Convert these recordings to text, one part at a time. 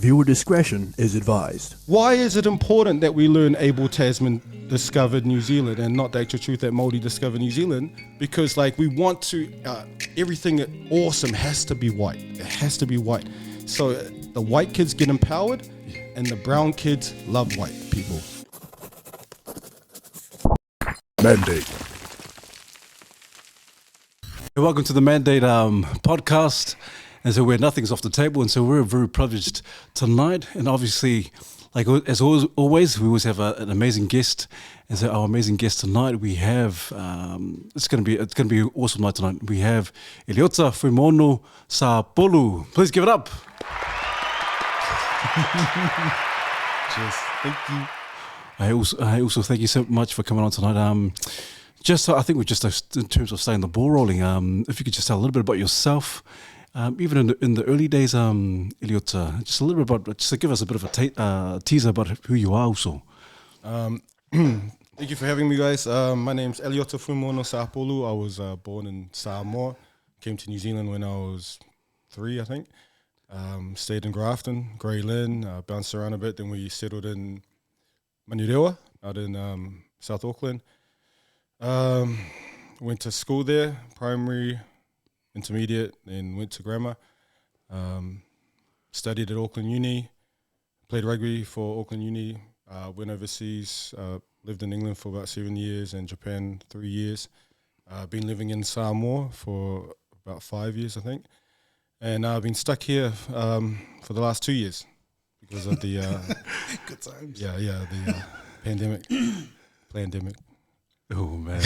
Viewer discretion is advised. Why is it important that we learn Abel Tasman discovered New Zealand and not the actual truth that Māori discovered New Zealand? Because like we want to, everything awesome has to be white. It has to be white. So the white kids get empowered and the brown kids love white people. Mandate. Welcome to the Mandate podcast. And so where nothing's off the table, and so we're very privileged tonight. And obviously, like as always, we always have an amazing guest. And so our amazing guest tonight, we have it's gonna be an awesome night tonight. We have Eliota Fuimaono Sapolu. Please give it up. Cheers. Thank you. I also thank you so much for coming on tonight. I think we're just in terms of starting the ball rolling. If you could just tell a little bit about yourself. Even in the early days, Eliota, just a little bit about, just to give us a bit of a teaser about who you are also. Thank you for having me, guys. My name's Eliota Fuimaono Sapolu. I was born in Samoa. Came to New Zealand when I was 3, I think. Stayed in Grafton, Grey Lynn, bounced around a bit. Then we settled in Manurewa out in South Auckland. Went to school there, primary, intermediate, then went to grammar. Studied at Auckland Uni, played rugby for Auckland Uni, went overseas, lived in England for about 7 years and Japan 3 years. Been living in Samoa for about 5 years, I think. And I've been stuck here for the last 2 years because of the good times. The pandemic. Oh man.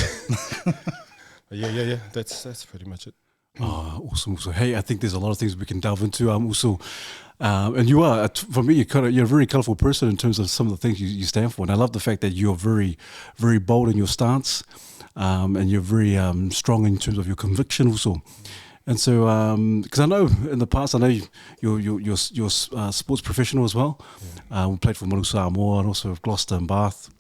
Yeah. That's pretty much it. Oh, awesome. So, hey, I think there's a lot of things we can delve into. Also, and you are, for me, you're a very colourful person in terms of some of the things you stand for. And I love the fact that you're very, very bold in your stance, and you're very strong in terms of your conviction also. And so, because I know in the past, I know you're a sports professional as well. Yeah. We played for Manu Samoa and also Gloucester and Bath.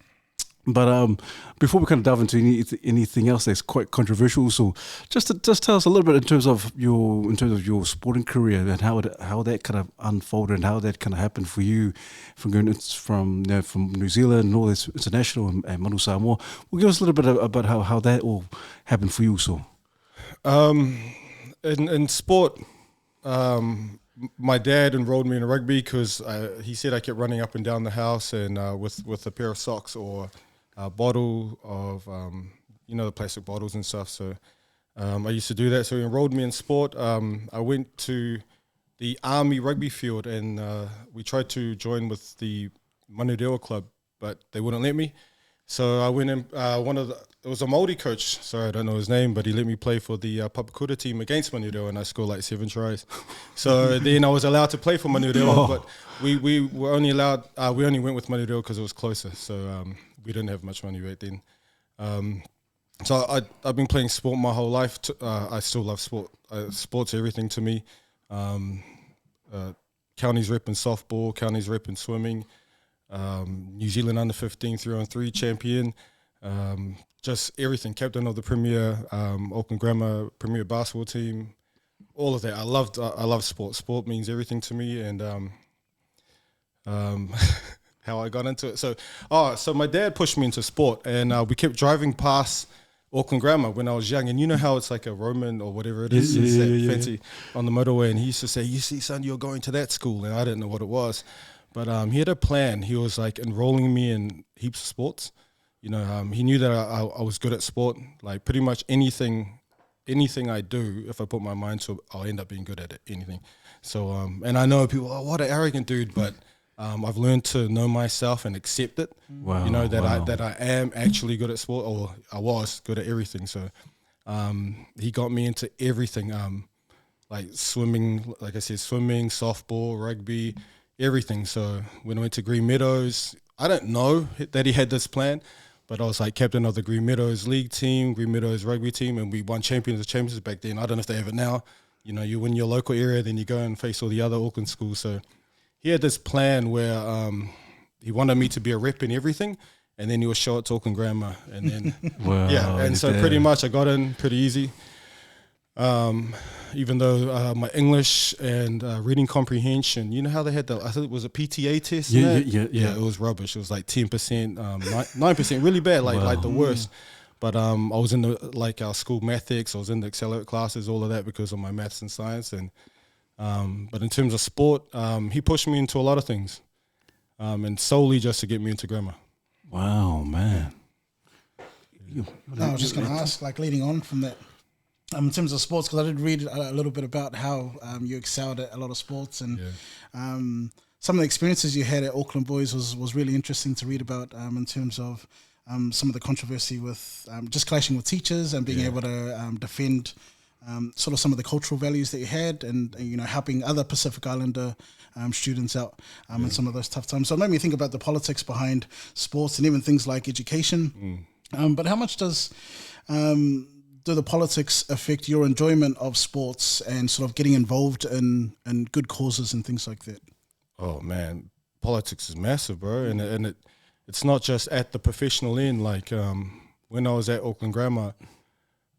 But before we kind of delve into anything else that's quite controversial, so just tell us a little bit in terms of your sporting career and how that kind of unfolded and how that kind of happened for you from going from New Zealand and all this international and Manu Samoa. Well, give us a little bit about how that all happened for you. So, in sport, my dad enrolled me in rugby because he said I kept running up and down the house and with a pair of socks or a bottle of, the plastic bottles and stuff. So I used to do that. So he enrolled me in sport. I went to the Army rugby field and we tried to join with the Manurewa club, but they wouldn't let me. So I went in, it was a Māori coach, sorry, I don't know his name, but he let me play for the Papakura team against Manurewa and I scored like 7 tries. So then I was allowed to play for Manurewa, but we were only allowed, we only went with Manurewa because it was closer. So we didn't have much money back then. So I've been playing sport my whole life. I still love sport. Sport's everything to me. Counties rep in softball, counties rep in swimming. New Zealand under 15 3-on-3 champion, just everything, captain of the Premier Auckland Grammar Premier basketball team, all of that. I love sport. Sport means everything to me, and how I got into it. So my dad pushed me into sport, and we kept driving past Auckland Grammar when I was young, and you know how it's like a Roman or whatever it is, fancy on the motorway, and he used to say, "You see, son, you're going to that school," and I didn't know what it was. But he had a plan. He was like enrolling me in heaps of sports. He knew that I was good at sport. Like pretty much anything I do, if I put my mind to it, I'll end up being good at it, anything. So, and I know people, what an arrogant dude, but I've learned to know myself and accept it. Wow, that I am actually good at sport, or I was good at everything. So he got me into everything, like swimming, like I said, swimming, softball, rugby, everything. So when I went to Green Meadows, I didn't know that he had this plan, but I was like captain of the Green Meadows league team, Green Meadows rugby team, and we won champions back then. I don't know if they have it now. You win your local area, then you go and face all the other Auckland schools. So he had this plan where he wanted me to be a rep in everything, and then he would show it to Auckland Grammar, and then wow, so pretty much I got in pretty easy. Even though my English and reading comprehension, you know how they had I think it was a PTA test. Yeah. It was rubbish. It was like 10%, 9%, really bad, like the worst. But I was in our school mathics. I was in the accelerate classes, all of that because of my maths and science. And but in terms of sport, he pushed me into a lot of things, and solely just to get me into grammar. Wow, man. I was just going to ask, like leading on from that, in terms of sports, because I did read a little bit about how you excelled at a lot of sports, and some of the experiences you had at Auckland Boys was really interesting to read about in terms of some of the controversy with just clashing with teachers and being able to defend sort of some of the cultural values that you had, and helping other Pacific Islander students out in some of those tough times. So it made me think about the politics behind sports and even things like education. But how much do the politics affect your enjoyment of sports and sort of getting involved in good causes and things like that? Oh man, politics is massive, bro, and it's not just at the professional end. Like when I was at Auckland Grammar,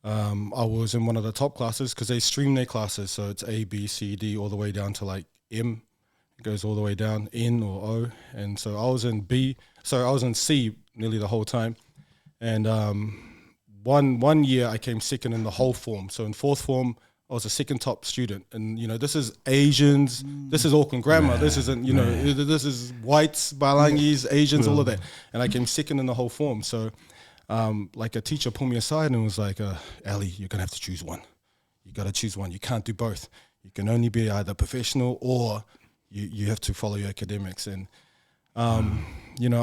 I was in one of the top classes because they stream their classes, so it's A, B, C, D, all the way down to like M. It goes all the way down N or O, and so I was in I was in C nearly the whole time. And one year I came second in the whole form. So in fourth form, I was a second top student. And, this is Asians. This is Auckland Grammar. This isn't, this is whites, Balangis, Asians, all of that. And I came second in the whole form. So like a teacher pulled me aside and was like, Ali, you're going to have to choose one. You got to choose one. You can't do both. You can only be either professional or you have to follow your academics. And, I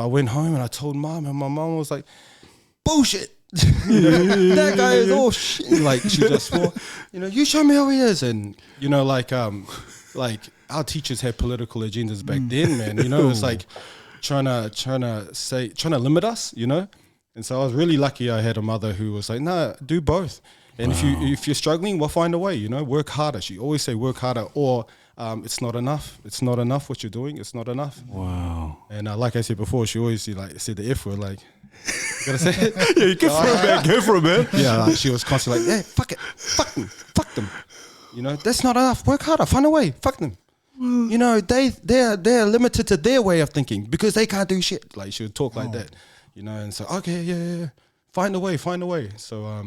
went home and I told Mom, and my mom was like, bullshit. That guy is all shit. Like she just swore, you show me how he is. And like our teachers had political agendas back then, man. It's like trying to limit us, And so I was really lucky I had a mother who was like, nah, do both. And if you're struggling, we'll find a way, work harder. She always say work harder, or it's not enough. It's not enough what you're doing. It's not enough. Wow. And like I said before, she always said the F word, like, you gotta say it? Yeah, you go for it, man. Go for it, man. Yeah, she was constantly like, yeah, fuck it. Fuck them. That's not enough. Work harder. Find a way. Fuck them. They're limited to their way of thinking because they can't do shit. Like she would talk like that, and so, okay, yeah. Find a way. So,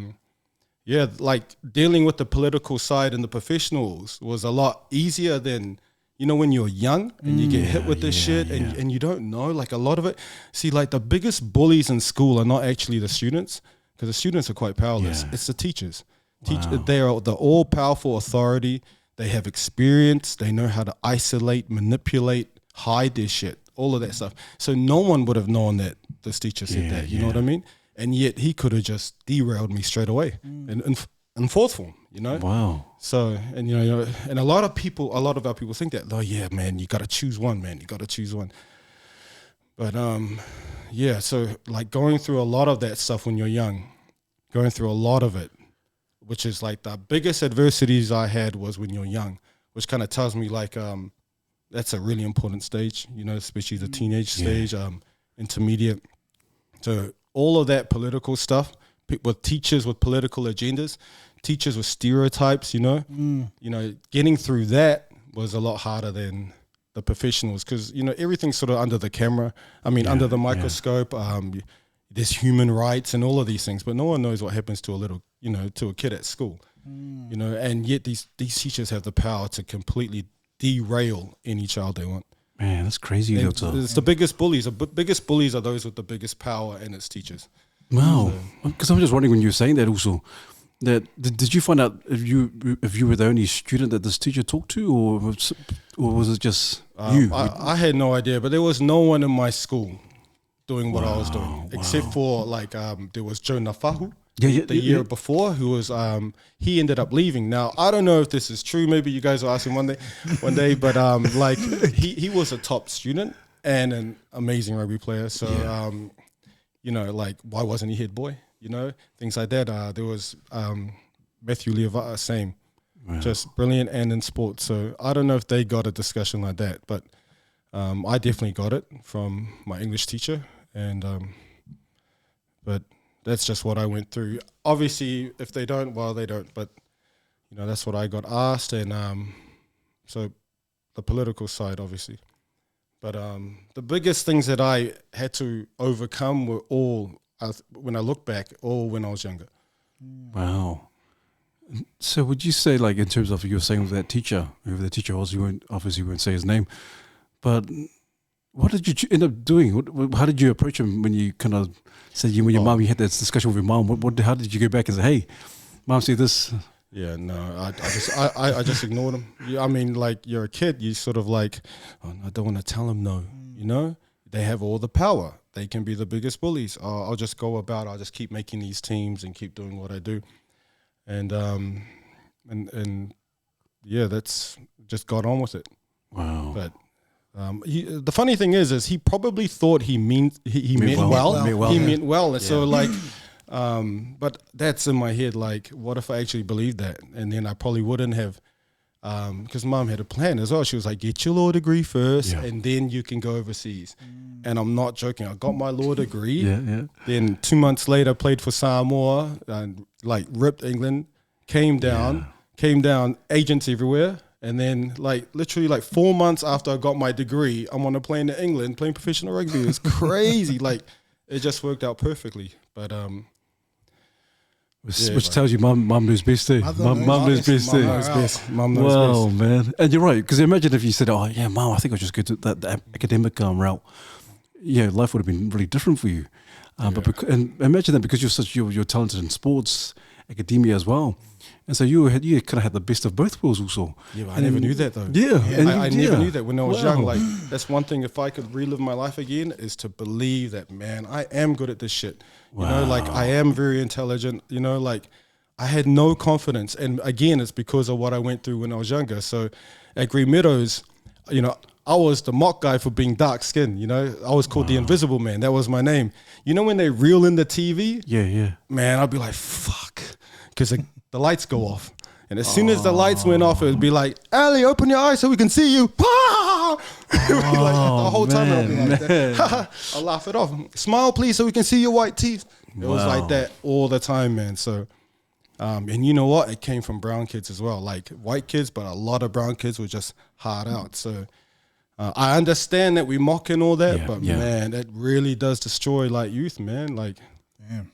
like dealing with the political side and the professionals was a lot easier than, when you're young and you get hit with this shit and you don't know, like a lot of it. See, like the biggest bullies in school are not actually the students, because the students are quite powerless. It's the teachers. Wow. They are the all-powerful authority. They have experience. They know how to isolate, manipulate, hide their shit, all of that stuff. So no one would have known that this teacher said that, you know what I mean? And yet he could have just derailed me straight away in fourth form, Wow. So, and and a lot of our people think that, oh yeah, man, you got to choose one, man. You got to choose one. But so like going through a lot of that stuff when you're young, going through a lot of it, which is like the biggest adversities I had was when you're young, which kind of tells me like that's a really important stage, especially the teenage stage, intermediate. So all of that political stuff with teachers with political agendas, teachers with stereotypes, getting through that was a lot harder than the professionals, because everything's sort of under the camera. I mean, under the microscope. There's human rights and all of these things, but no one knows what happens to a little, to a kid at school, and yet these teachers have the power to completely derail any child they want. Man, that's crazy. It's the biggest bullies. The biggest bullies are those with the biggest power, and it's teachers. Wow. Because I'm just wondering, when you were saying that also, that did you find out if you were the only student that this teacher talked to, or was it just you? I had no idea, but there was no one in my school doing what I was doing, except for like there was Joe Nafahu. The year before, who was he ended up leaving. Now I don't know if this is true. Maybe you guys will ask him one day. But like he was a top student and an amazing rugby player. So like why wasn't he head boy? Things like that. There was Matthew Leovata, same, just brilliant and in sports. So I don't know if they got a discussion like that, but I definitely got it from my English teacher, and but. That's just what I went through. Obviously, if they don't, well, they don't. But, that's what I got asked, and so the political side, obviously. But the biggest things that I had to overcome were all, when I look back, all when I was younger. Wow. So would you say, like, in terms of you were saying with that teacher, whoever the teacher was, you won't say his name, but what did you end up doing? How did you approach him when you kind of said when your mom, you had that discussion with your mom? How did you go back and say, hey, mom, see this? Yeah, no, I just ignored him. I mean, like, you're a kid, you sort of like, oh, I don't want to tell him no, They have all the power. They can be the biggest bullies. I'll just go about, I'll just keep making these teams and keep doing what I do. And yeah, that's just got on with it. Wow. But the funny thing is he probably thought he meant well. He meant well. And so like, but that's in my head. Like, what if I actually believed that? And then I probably wouldn't have, because mom had a plan as well. She was like, get your law degree first, and then you can go overseas. And I'm not joking. I got my law degree. Then 2 months later, played for Samoa and like ripped England. Came down, agents everywhere. And then, like, literally, like 4 months after I got my degree, I'm on a plane to England playing professional rugby. It's crazy. Like, it just worked out perfectly. But which tells you, mum knows best too. Mum knows best too. Mum knows best. Wow, man. And you're right, because imagine if you said, "Oh, yeah, mum, I think I'll just go to that academic route." Yeah, life would have been really different for you. But and imagine that because you're talented in sports, academia as well. And so you kind of had the best of both worlds also. Yeah, but I never knew that though. I never knew that when I was young. Like, that's one thing, if I could relive my life again, is to believe that, man, I am good at this shit. Wow. Like, I am very intelligent, like, I had no confidence. And again, it's because of what I went through when I was younger. So at Green Meadows, I was the mock guy for being dark skinned, I was called the Invisible Man. That was my name. When they reel in the TV? Yeah. Man, I'd be like, fuck. Because the lights go off. And as soon as the lights went off, it would be like, Ali, open your eyes so we can see you. It would be like, the whole time I'll be like that. I'll laugh it off. Smile, please, so we can see your white teeth. It was like that all the time, man. So, and you know what? It came from brown kids as well. Like, white kids, but a lot of brown kids were just hard out. So I understand that we mock and all that, but man, it really does destroy like youth, man. Like,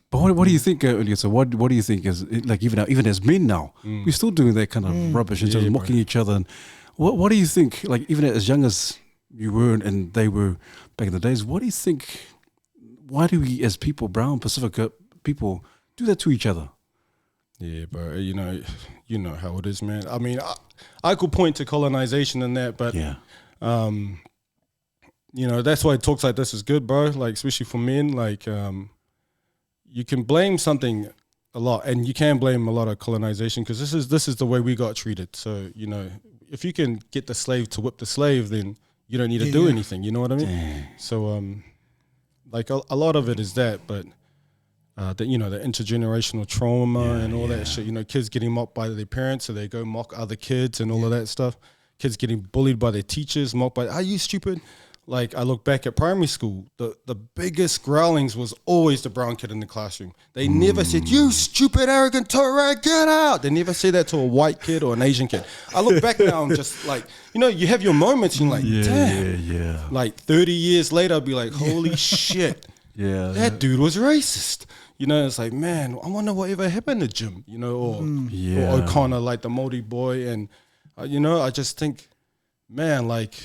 but what do you think, Eliota? What do you think is, like, even as men now, we're still doing that kind of rubbish and just mocking each other. And what do you think, like, even as young as you were and they were back in the days, what do you think, why do we as people, brown Pacific people, do that to each other? Yeah, bro, you know how it is, man. I mean, I could point to colonization and that, but that's why talks like this is good, bro. Like, especially for men, like, you can blame something a lot, and you can blame a lot of colonization because this is the way we got treated. So, if you can get the slave to whip the slave, then you don't need to do anything. You know what I mean? Dang. So, like a lot of it is that, but the intergenerational trauma and all that shit. Kids getting mocked by their parents, so they go mock other kids and all of that stuff. Kids getting bullied by their teachers, mocked by, are you stupid? Like, I look back at primary school, the biggest growlings was always the brown kid in the classroom. They never said, you stupid, arrogant Torah, get out. They never say that to a white kid or an Asian kid. I look back now and just like, you have your moments and you're like, damn. Like 30 years later, I'll be like, holy shit. That dude was racist. It's like, man, I wonder what ever happened to Jim, or O'Connor, like the Māori boy. And, I just think, man, like,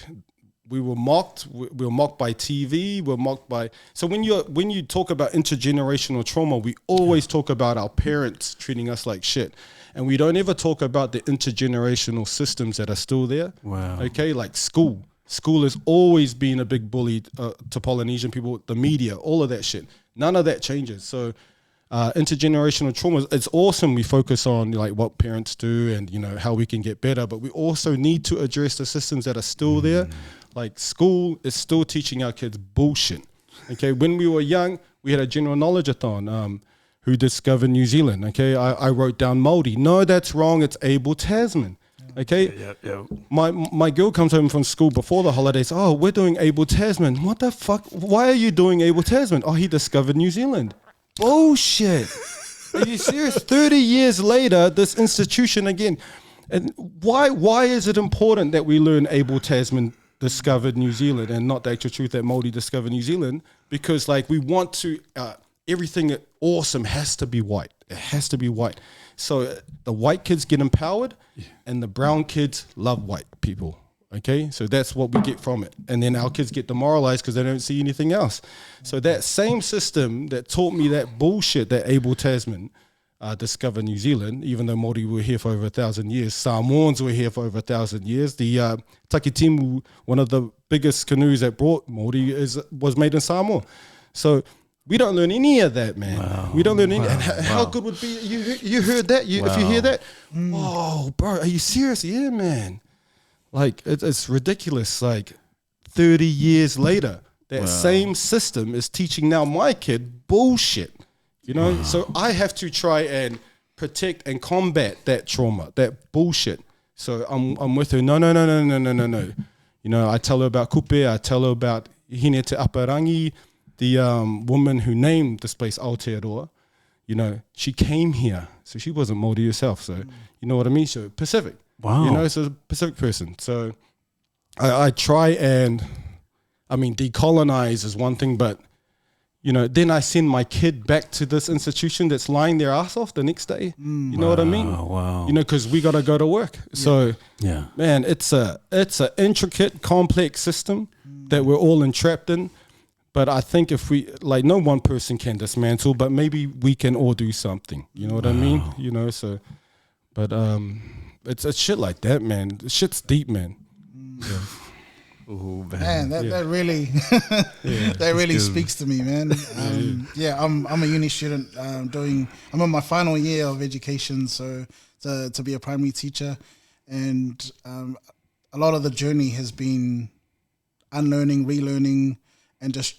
we were mocked. We were mocked by TV. We're mocked by. So when you talk about intergenerational trauma, we always talk about our parents treating us like shit, and we don't ever talk about the intergenerational systems that are still there. Wow. Okay, like school. School has always been a big bully to Polynesian people. The media, all of that shit. None of that changes. So intergenerational trauma, it's awesome. We focus on like what parents do and how we can get better, but we also need to address the systems that are still there. Like, school is still teaching our kids bullshit. Okay, when we were young, we had a general knowledge-a-thon. Who discovered New Zealand? Okay, I wrote down Māori. No, that's wrong. It's Abel Tasman. Okay, My girl comes home from school before the holidays. Oh, we're doing Abel Tasman. What the fuck? Why are you doing Abel Tasman? Oh, he discovered New Zealand. Bullshit. Are you serious? 30 years later, this institution again. And why is it important that we learn Abel Tasman discovered New Zealand and not the actual truth that Māori discovered New Zealand? Because like we want to, everything awesome has to be white. It has to be white. So the white kids get empowered and the brown kids love white people. Okay, so that's what we get from it. And then our kids get demoralized because they don't see anything else. So that same system that taught me that bullshit that Abel Tasman discovered New Zealand, even though Māori were here for over 1,000 years, Samoans were here for over 1,000 years. The Takitimu, one of the biggest canoes that brought Māori, was made in Samoa. So we don't learn any of that, man. Wow. We don't learn any. And how good would be, you heard that? If you hear that, oh, bro, are you serious? Yeah, man. Like, it's ridiculous. Like, 30 years later, that same system is teaching now my kid bullshit. You know? So I have to try and protect and combat that trauma, that bullshit. So I'm with her. No. You know, I tell her about Kupe. I tell her about Hine Te Aparangi, the woman who named this place Aotearoa. You know, she came here. So she wasn't Māori herself. So, you know what I mean? So Pacific. Wow. You know, so a Pacific person. So I try and, I mean, decolonize is one thing, but, you know, then I send my kid back to this institution that's lying their ass off the next day. You know what I mean? Wow. You know, because we got to go to work. So, Yeah. man, it's a intricate, complex system that we're all entrapped in. But I think if we, like, no one person can dismantle, but maybe we can all do something. You know what I mean? You know, so, but, it's shit like that, man. Shit's deep, man. Yeah. Oh, Man, that really that really speaks to me, man. I'm a uni student. I'm in my final year of education, so to be a primary teacher, and a lot of the journey has been unlearning, relearning, and just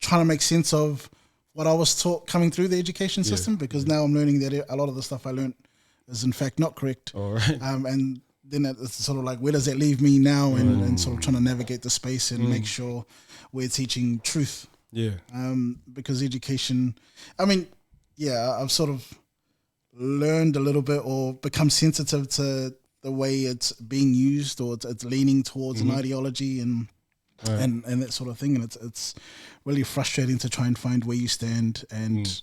trying to make sense of what I was taught coming through the education system. Because now I'm learning that a lot of the stuff I learned is in fact not correct. All right. And then it's sort of like, where does that leave me now? And sort of trying to navigate the space and make sure we're teaching truth. Yeah. Because education, I mean, I've sort of learned a little bit or become sensitive to the way it's being used, or it's leaning towards an ideology and that sort of thing. And it's really frustrating to try and find where you stand and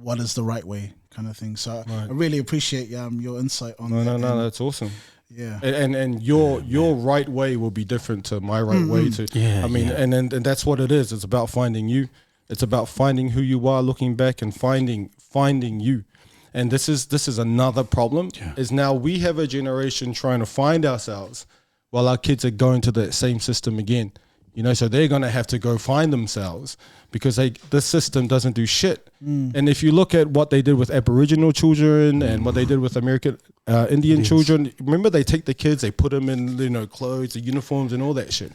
what is the right way, kind of thing. So I really appreciate your insight on that. No, that's awesome. Yeah, and your right way will be different to my right way too. Yeah, I mean, and that's what it is. It's about finding you. It's about finding who you are, looking back and finding you. And this is another problem. Is now we have a generation trying to find ourselves while our kids are going to the same system again. You know, so they're going to have to go find themselves because this system doesn't do shit. And if you look at what they did with Aboriginal children and what they did with American Indian children, remember they take the kids, they put them in, you know, clothes, the uniforms and all that shit.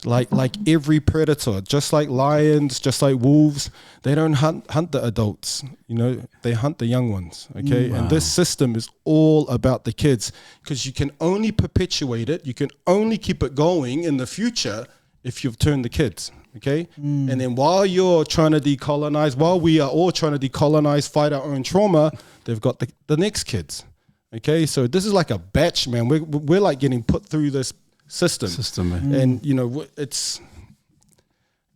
Like every predator, just like lions, just like wolves, they don't hunt the adults, you know, they hunt the young ones, okay? And this system is all about the kids because you can only perpetuate it, you can only keep it going in the future if you've turned the kids, okay? And then while you're trying to decolonize, while we are all trying to decolonize, fight our own trauma, they've got the next kids, okay? So this is like a batch, man. We're like getting put through this system, man. And you know, it's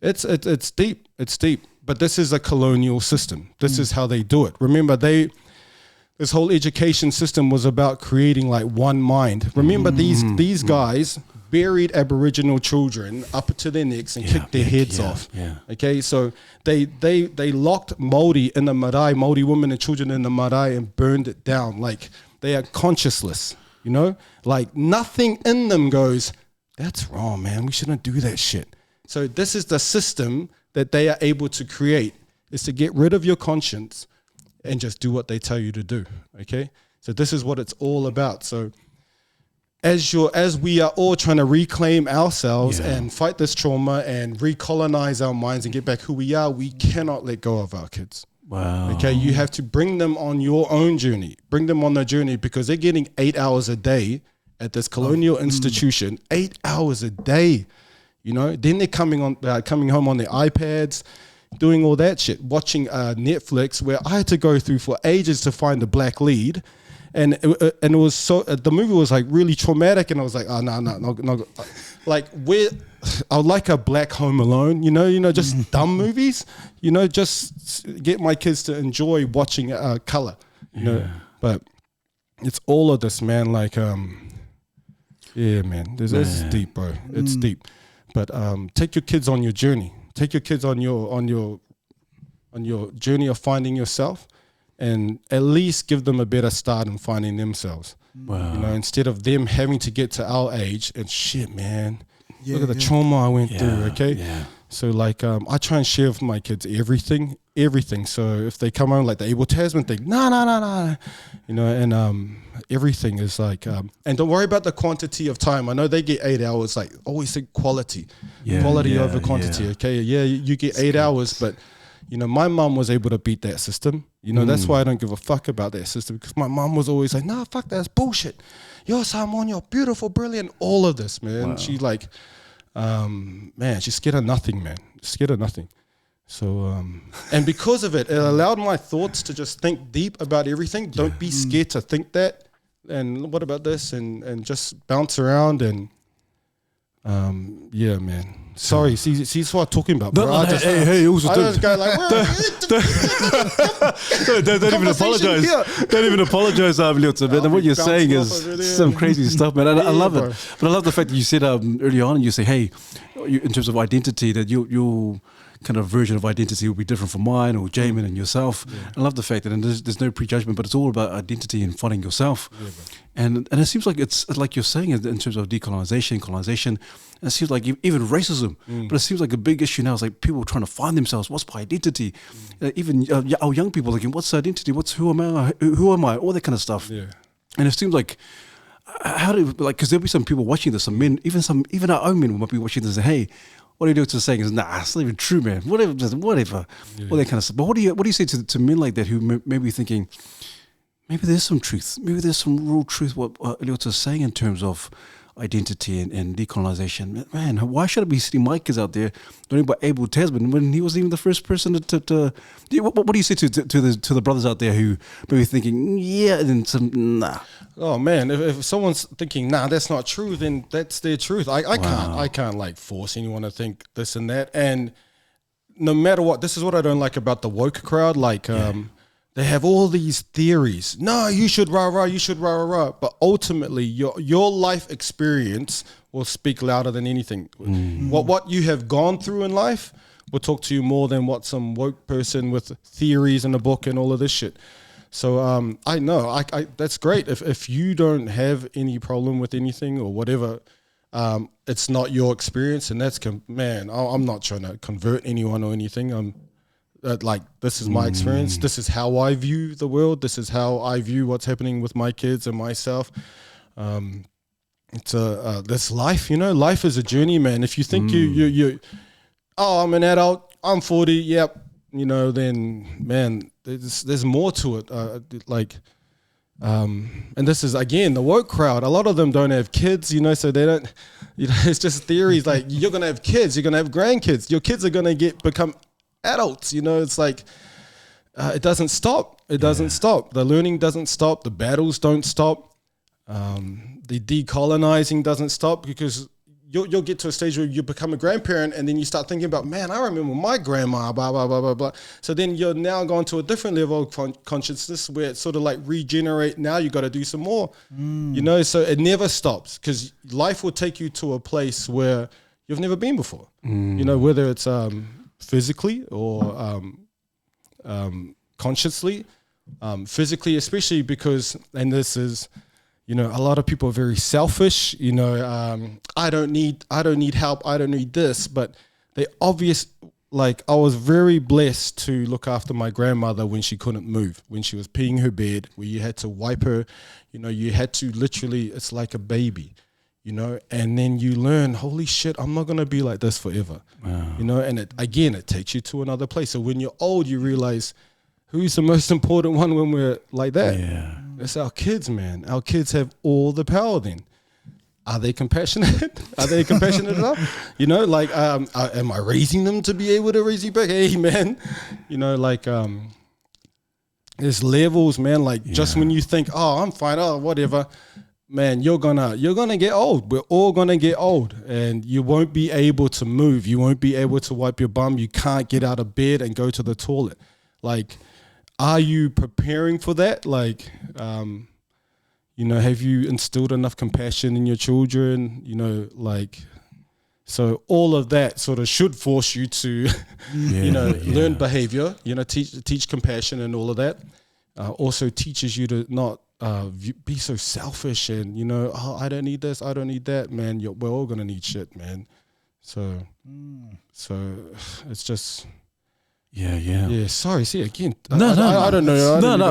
deep. It's deep. But this is a colonial system. This is how they do it. Remember, this whole education system was about creating like one mind. Remember, these guys buried Aboriginal children up to their necks and kicked their heads off. Okay, so they locked Māori in the marae, Māori women and children in the marae, and burned it down. Like they are conscienceless. You know, like nothing in them goes, that's wrong, man. We shouldn't do that shit. So this is the system that they are able to create, is to get rid of your conscience and just do what they tell you to do. Okay. So this is what it's all about. So as we are all trying to reclaim ourselves and fight this trauma and recolonize our minds and get back who we are, we cannot let go of our kids. Wow. Okay, you have to bring them on your own journey. Bring them on the journey because they're getting 8 hours a day at this colonial institution. 8 hours a day, you know. Then they're coming home on their iPads, doing all that shit, watching Netflix, where I had to go through for ages to find a black lead. And it was so, the movie was like really traumatic, and I was like, oh, no. Like, I would like a black Home Alone, just dumb movies, just get my kids to enjoy watching color, but it's all of this, man. Like, yeah, man, this is deep, bro. It's deep, but take your kids on your journey. Take your kids on your journey of finding yourself, and at least give them a better start in finding themselves. Wow. Instead of them having to get to our age and shit, man. Look at the trauma I went through, okay? Yeah. So, like, I try and share with my kids everything. So if they come home, like the Abel Tasman thing, no. And everything is like, and don't worry about the quantity of time. I know they get 8 hours, like, always think quality. Quality over quantity, okay? Yeah, you get 8 hours, but, my mum was able to beat that system. That's why I don't give a fuck about that system, because my mum was always like, nah, fuck that's bullshit. You're someone, you're beautiful, brilliant, all of this, man. Wow. She's like, man, she's scared of nothing, man. Scared of nothing. So, and because of it, it allowed my thoughts to just think deep about everything. Don't be scared to think that. And what about this? And just bounce around and, yeah, man. Sorry, see what I'm talking about, bro. I just go like, don't even apologize. Don't even apologize, Eliota, man. And what you're saying is some crazy stuff, man. I love it. But I love the fact that you said early on, you say, hey, in terms of identity, that your kind of version of identity will be different from mine or Jamin and yourself. I love the fact that there's no prejudgment, but it's all about identity and finding yourself. And it seems like it's like you're saying in terms of decolonization, colonization. And it seems like even racism, but it seems like a big issue now is like people trying to find themselves. What's my identity? Even our young people looking, what's identity? Who am I? Who am I? All that kind of stuff. Yeah. And it seems like, because there'll be some people watching this, some men, even our own men might be watching this and say, hey, what are you doing to saying is, nah, it's not even true, man. Whatever, all that kind of stuff. But what do you say to men like that who may be thinking, maybe there's some truth, maybe there's some real truth what Eliota is saying in terms of identity and decolonization. Man, why should I be sitting my kids out there learning about Abel Tasman when he wasn't even the first person to what do you say to the brothers out there who may be thinking, yeah, and then some, nah? Oh man, if someone's thinking, nah, that's not true, then that's their truth. I can't like force anyone to think this and that. And no matter what, this is what I don't like about the woke crowd. Like, they have all these theories. No, you should rah, you should rah. But ultimately, your life experience will speak louder than anything. What you have gone through in life will talk to you more than what some woke person with theories in a book and all of this shit. So I know, that's great. If you don't have any problem with anything or whatever, it's not your experience, and that's, I'm not trying to convert anyone or anything. Like, this is my experience. This is how I view the world. This is how I view what's happening with my kids and myself. It's that's life, Life is a journey, man. If you think I'm an adult, I'm 40, yep, then man, there's more to it. And this is again the woke crowd. A lot of them don't have kids, so they don't. It's just theories like you're gonna have kids, you're gonna have grandkids, your kids are gonna become adults, it's like it doesn't stop. It doesn't stop. The learning doesn't stop. The battles don't stop. The decolonizing doesn't stop, because you'll get to a stage where you become a grandparent and then you start thinking about, man, I remember my grandma, blah, blah, blah, blah, blah. So then you're now going to a different level of consciousness where it's sort of like regenerate. Now you got to do some more, so it never stops, because life will take you to a place where you've never been before, whether it's physically or consciously, physically, especially because, and this is, a lot of people are very selfish, I don't need help, I don't need this, but they I was very blessed to look after my grandmother when she couldn't move, when she was peeing her bed, where you had to wipe her, you had to literally, it's like a baby. And then you learn, holy shit, I'm not going to be like this forever. Wow. And it takes you to another place. So when you're old, you realize who's the most important one when we're like that. Yeah. It's our kids, man. Our kids have all the power then. are they compassionate? Are they compassionate enough? You know, like, am I raising them to be able to raise you back? Hey, man, you know, like, there's levels, man. Like, just when you think, oh, I'm fine, oh, whatever, man, you're gonna get old. We're all gonna get old, and you won't be able to move. You won't be able to wipe your bum. You can't get out of bed and go to the toilet. Like, are you preparing for that? Like, you know, have you instilled enough compassion in your children? You know, like, so all of that sort of should force you to, you know, learn behavior, you know, teach compassion and all of that. Also teaches you to not be so selfish and, you know, oh, I don't need this, I don't need that, man. We're all going to need shit, man. So it's just... Yeah. Sorry. See again. I don't know. I don't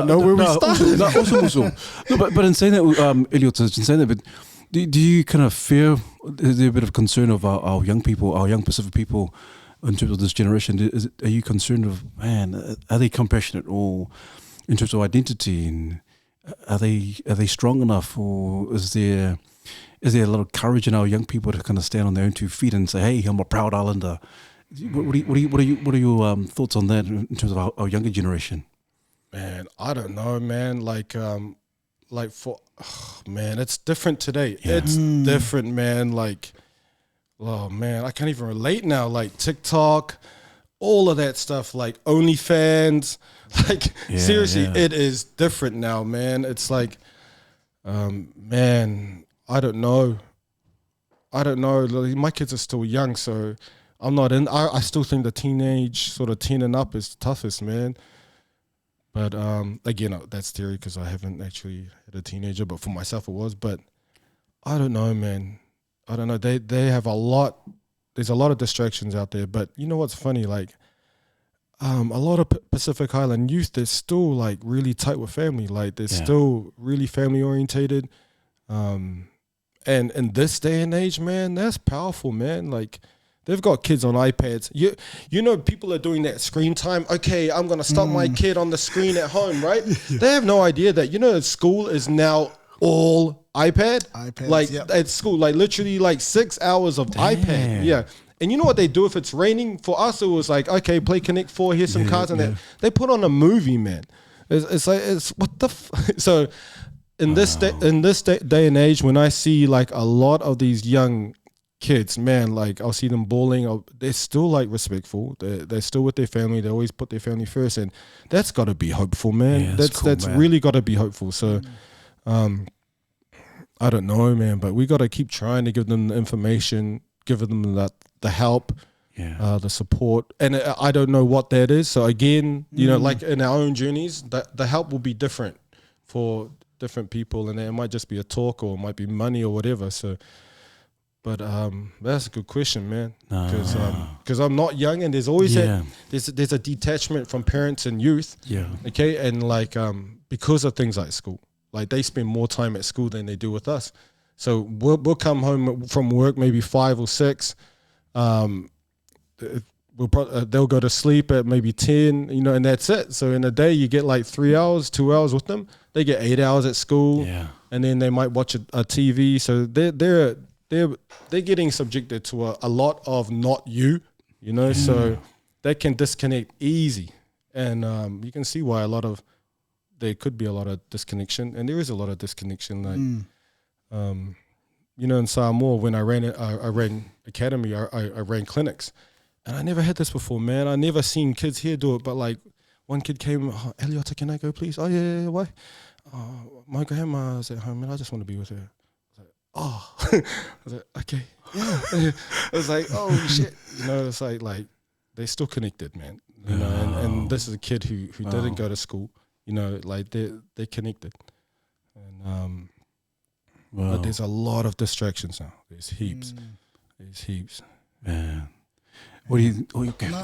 know where we started. Also. No, but in saying that, Eliota, in saying that, but do you kind of fear? Is there a bit of concern of our young people, our young Pacific people, in terms of this generation? Are you concerned of, man? Are they compassionate, or in terms of identity, and are they strong enough, or is there a lot of courage in our young people to kind of stand on their own 2 feet and say, hey, I'm a proud Islander? What are your thoughts on that in terms of our younger generation? Man, I don't know, man. Like man, it's different today. Yeah. It's different, man. Like, oh man, I can't even relate now. Like TikTok, all of that stuff, like OnlyFans. Like, seriously, it is different now, man. It's like, man, I don't know. Like, my kids are still young, so I'm not in. I still think the teenage sort of teen and up is the toughest, man. But again, that's theory because I haven't actually had a teenager. But for myself, it was. But I don't know, man. I don't know. They have a lot. There's a lot of distractions out there. But you know what's funny? Like, a lot of Pacific Island youth, they're still like really tight with family. Like, they're still really family orientated. And in this day and age, man, that's powerful, man. Like, they've got kids on iPads. You know, people are doing that screen time. Okay, I'm going to stop my kid on the screen at home, right? They have no idea that, you know, school is now all iPads, like at school, like literally like 6 hours of iPad. Yeah. And you know what they do if it's raining? For us, it was like, okay, play Connect 4, here's some cards and that. They put on a movie, man. It's like, what the So in this day and age, when I see like a lot of these young kids, man, like I'll see them bawling. They're still like respectful. They're still with their family. They always put their family first, and that's got to be hopeful, man. Yeah, that's man. Really got to be hopeful. So, I don't know, man, but we got to keep trying to give them the information, give them the help, the support, and I don't know what that is. So again, you know, like in our own journeys, the help will be different for different people, and it might just be a talk, or it might be money, or whatever. So. But that's a good question, man. Because I'm not young, and there's always there's a detachment from parents and youth. Yeah. Okay, and like because of things like school, like they spend more time at school than they do with us. So we'll come home from work maybe 5 or 6. They'll go to sleep at maybe 10, you know, and that's it. So in a day you get like 3 hours, 2 hours with them. They get 8 hours at school, and then they might watch a TV. So they're getting subjected to a lot of not you know, so they can disconnect easy. And you can see why there could be a lot of disconnection, and there is a lot of disconnection. Like, you know, in Samoa, when I ran academy, I ran clinics, and I never had this before, man. I never seen kids here do it, but like one kid came, oh, Eliota, can I go please? Oh yeah, why? My grandma's at home, and I just want to be with her. Oh, I was like, okay, yeah. I was like, oh shit, you know, it's like they're still connected, man. You know, and this is a kid who didn't go to school. You know, like they're connected, and but there's a lot of distractions now. There's heaps. Man, what do you? Oh, go, I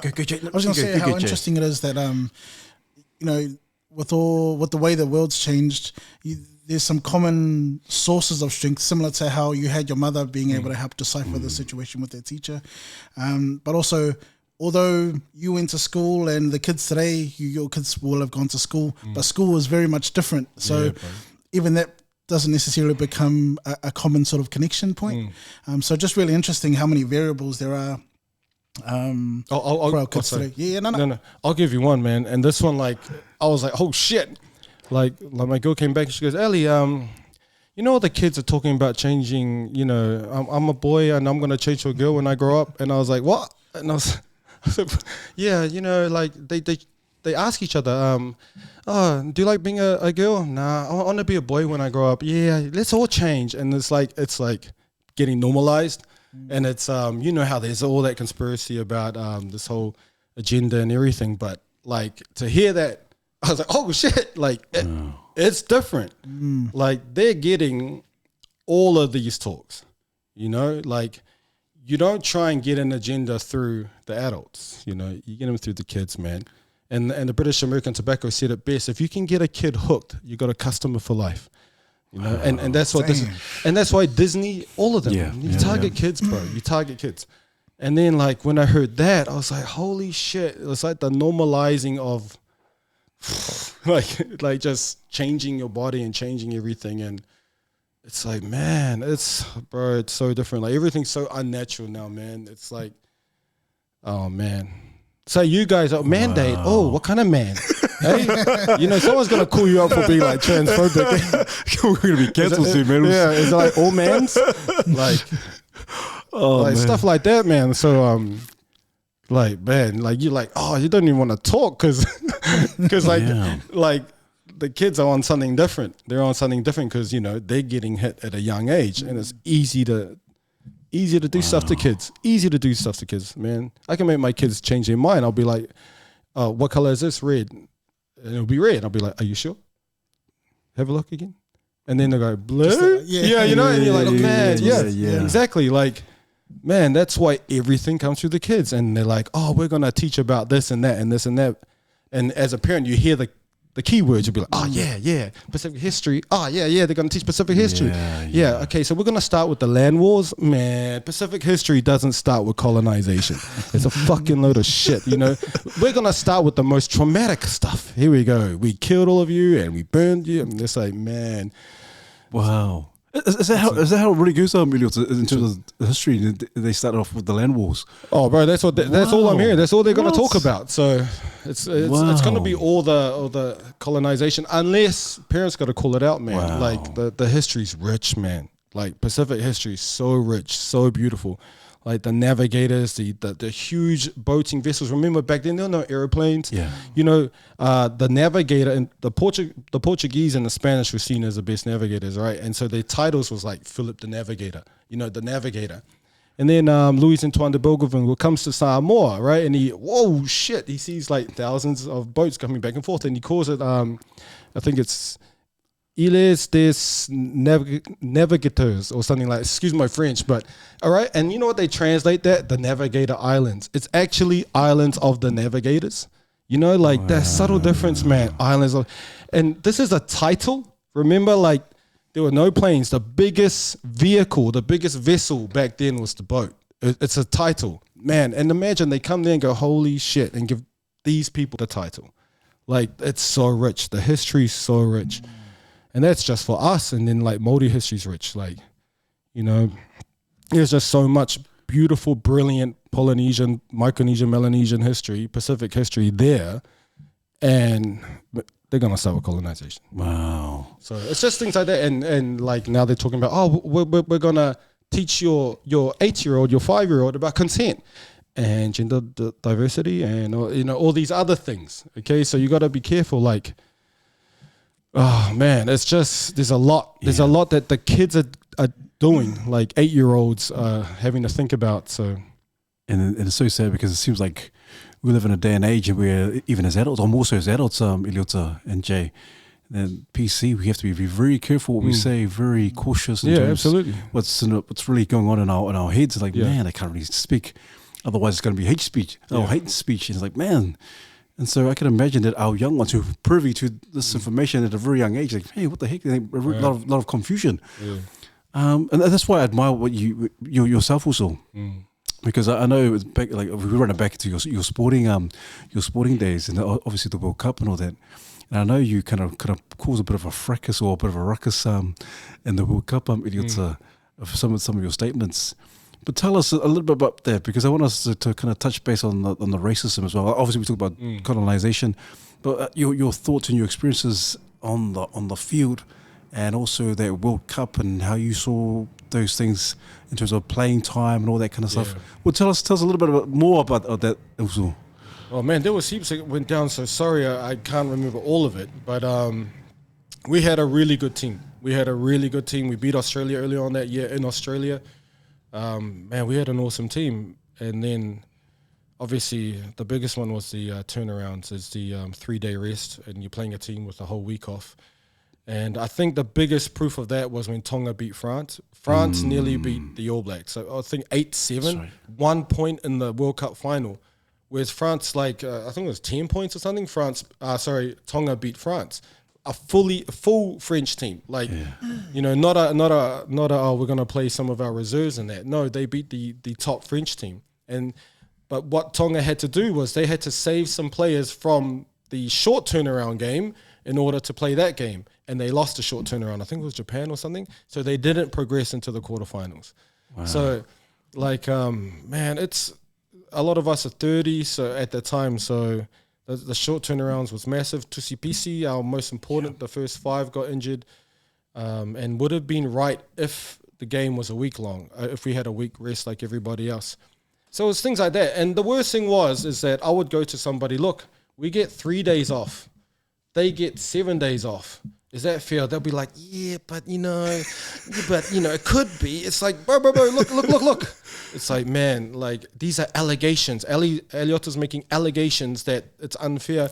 was going to say how interesting it is that you know, with the way the world's changed, there's some common sources of strength, similar to how you had your mother being able to help decipher the situation with their teacher. But also, although you went to school and the kids today, your kids will have gone to school, but school is very much different. So even that doesn't necessarily become a common sort of connection point. So just really interesting how many variables there are. For our kids today. Yeah, no. I'll give you one, man. And this one, like, I was like, oh shit. Like my girl came back and she goes, Ellie, you know, the kids are talking about changing, you know, I'm a boy and I'm going to change to a girl when I grow up. And I was like, what? And I was yeah, you know, like they ask each other, oh, do you like being a girl? Nah, I want to be a boy when I grow up. Yeah, let's all change. And it's like getting normalized. And it's, you know how there's all that conspiracy about this whole agenda and everything. But like to hear that, I was like, oh shit, like it's different. Like they're getting all of these talks, you know, like you don't try and get an agenda through the adults, you know, you get them through the kids, man. And the British American Tobacco said it best. If you can get a kid hooked, you got a customer for life. You know, and that's what this is, and that's why Disney, all of them, you target kids, bro. You target kids. And then like when I heard that, I was like, holy shit. It was like the normalizing of like just changing your body and changing everything. And it's like, man, it's so different. Like everything's so unnatural now, man. It's like, oh man. So you guys are mandate. Wow. Oh, what kind of man? Hey, you know, someone's gonna call you up for being like transphobic. We're gonna be cancelled soon, man. Yeah, is it like all mans? Like, like man. Stuff like that, man. So, like, man, like you're like, oh, you don't even want to talk because like the kids are on something different. They're on something different because you know they're getting hit at a young age, and it's easy to do stuff to kids. Easy to do stuff to kids, man. I can make my kids change their mind. I'll be like, what color is this? Red. And it'll be red. I'll be like, are you sure? Have a look again. And then they'll go, blue? Yeah, you know, and you're like, man, yeah, exactly. Like, man, that's why everything comes through the kids. And they're like, oh, we're going to teach about this and that and this and that. And as a parent, you hear the keywords, you'll be like, oh, yeah, Pacific history. Oh, yeah, they're going to teach Pacific history. Yeah, okay, so we're going to start with the land wars. Man, Pacific history doesn't start with colonization. It's a fucking load of shit, you know. We're going to start with the most traumatic stuff. Here we go. We killed all of you and we burned you. And it's like, man. Wow. Is that how it really goes, Eliota, in terms of the history? They started off with the land wars. Oh, bro, that's all I'm hearing. That's all they're going to talk about. So it's going to be all the colonization, unless parents got to call it out, man. Wow. Like the history's rich, man. Like Pacific history is so rich, so beautiful. Like the navigators, the huge boating vessels. Remember back then there were no airplanes. Yeah. You know, the navigator and the Portuguese and the Spanish were seen as the best navigators, right? And so their titles was like Philip the Navigator, you know, the navigator. And then Luis Antoine de Bougainville comes to Samoa, right? And whoa, shit, he sees like thousands of boats coming back and forth, and he calls it, I think it's E06 navigators or something like, excuse my French, but all right. And you know what they translate that? The Navigator Islands. It's actually Islands of the Navigators. You know, like that subtle difference, man. Islands of, and this is a title. Remember, like there were no planes. The biggest vehicle, the biggest vessel back then was the boat. It's a title, man. And imagine they come there and go, holy shit, and give these people the title. Like it's so rich. The history's so rich. And that's just for us. And then like Māori history's rich. Like, you know, there's just so much beautiful, brilliant Polynesian, Micronesian, Melanesian history, Pacific history there. And they're going to start with colonization. Wow. So it's just things like that. And like now they're talking about, oh, we're going to teach your 8-year-old, your 5-year-old about consent and gender diversity and, you know, all these other things. Okay. So you got to be careful. Like, oh man, it's just there's a lot that the kids are doing, like 8-year-olds having to think about. So, and it's so sad because it seems like we live in a day and age where even as adults, or more so as adults, Eliota and Jay, and PC, we have to be very careful what we say, very cautious. In terms absolutely. What's really going on in our heads? Like, man, I can't really speak. Otherwise, it's going to be hate speech. Hate speech. And it's like, man. And so I can imagine that our young ones who are privy to this information at a very young age, like, hey, what the heck? A lot of confusion. Yeah. And that's why I admire what you yourself also, because I know it's back, like we run it back to your sporting days and obviously the World Cup and all that. And I know you kind of caused a bit of a fracas or a bit of a ruckus in the World Cup, Eliota, of some of your statements. But tell us a little bit about that, because I want us to kind of touch base on the racism as well. Obviously, we talk about colonization, but your thoughts and your experiences on the field, and also that World Cup and how you saw those things in terms of playing time and all that kind of stuff. Well, tell us a little bit more about that also. Oh man, there was heaps that went down. So sorry, I can't remember all of it. But we had a really good team. We beat Australia earlier on that year in Australia. Man, we had an awesome team. And then obviously the biggest one was the turnarounds, is the 3-day rest, and you're playing a team with a whole week off. And I think the biggest proof of that was when Tonga beat France. France nearly beat the All Blacks. So I think 8-7, 1 point in the World Cup final. Whereas France, I think it was 10 points or something. Tonga beat France, a full French team. Not we're gonna play some of our reserves in that. No, they beat the top French team. But what Tonga had to do was they had to save some players from the short turnaround game in order to play that game, and they lost a short turnaround. I think it was Japan or something. So they didn't progress into the quarterfinals. Wow. So, man, it's. A lot of us are 30, so at the time, so the short turnarounds was massive. Tusipisi, our most important, the first 5 got injured, and would have been right if the game was a week long, if we had a week rest like everybody else. So it was things like that. And the worst thing is that I would go to somebody, look, we get 3 days off. They get 7 days off. Is that fair? They'll be like, yeah, but it could be. It's like, bro, look. It's like, man, these are allegations. Eliota's making allegations that it's unfair.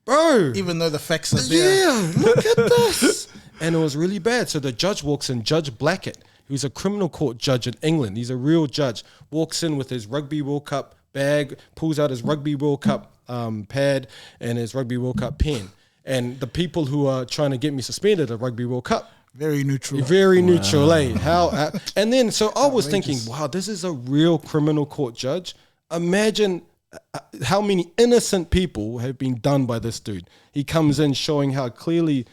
Bro. Even though the facts are there. Yeah, look at this. And it was really bad. So the judge walks in, Judge Blackett, who's a criminal court judge in England. He's a real judge. Walks in with his Rugby World Cup bag, pulls out his Rugby World Cup pad and his Rugby World Cup pen. And the people who are trying to get me suspended at Rugby World Cup. Very neutral. Very neutral, eh? And then, so I was thinking, wow, this is a real criminal court judge. Imagine how many innocent people have been done by this dude. He comes in showing how clearly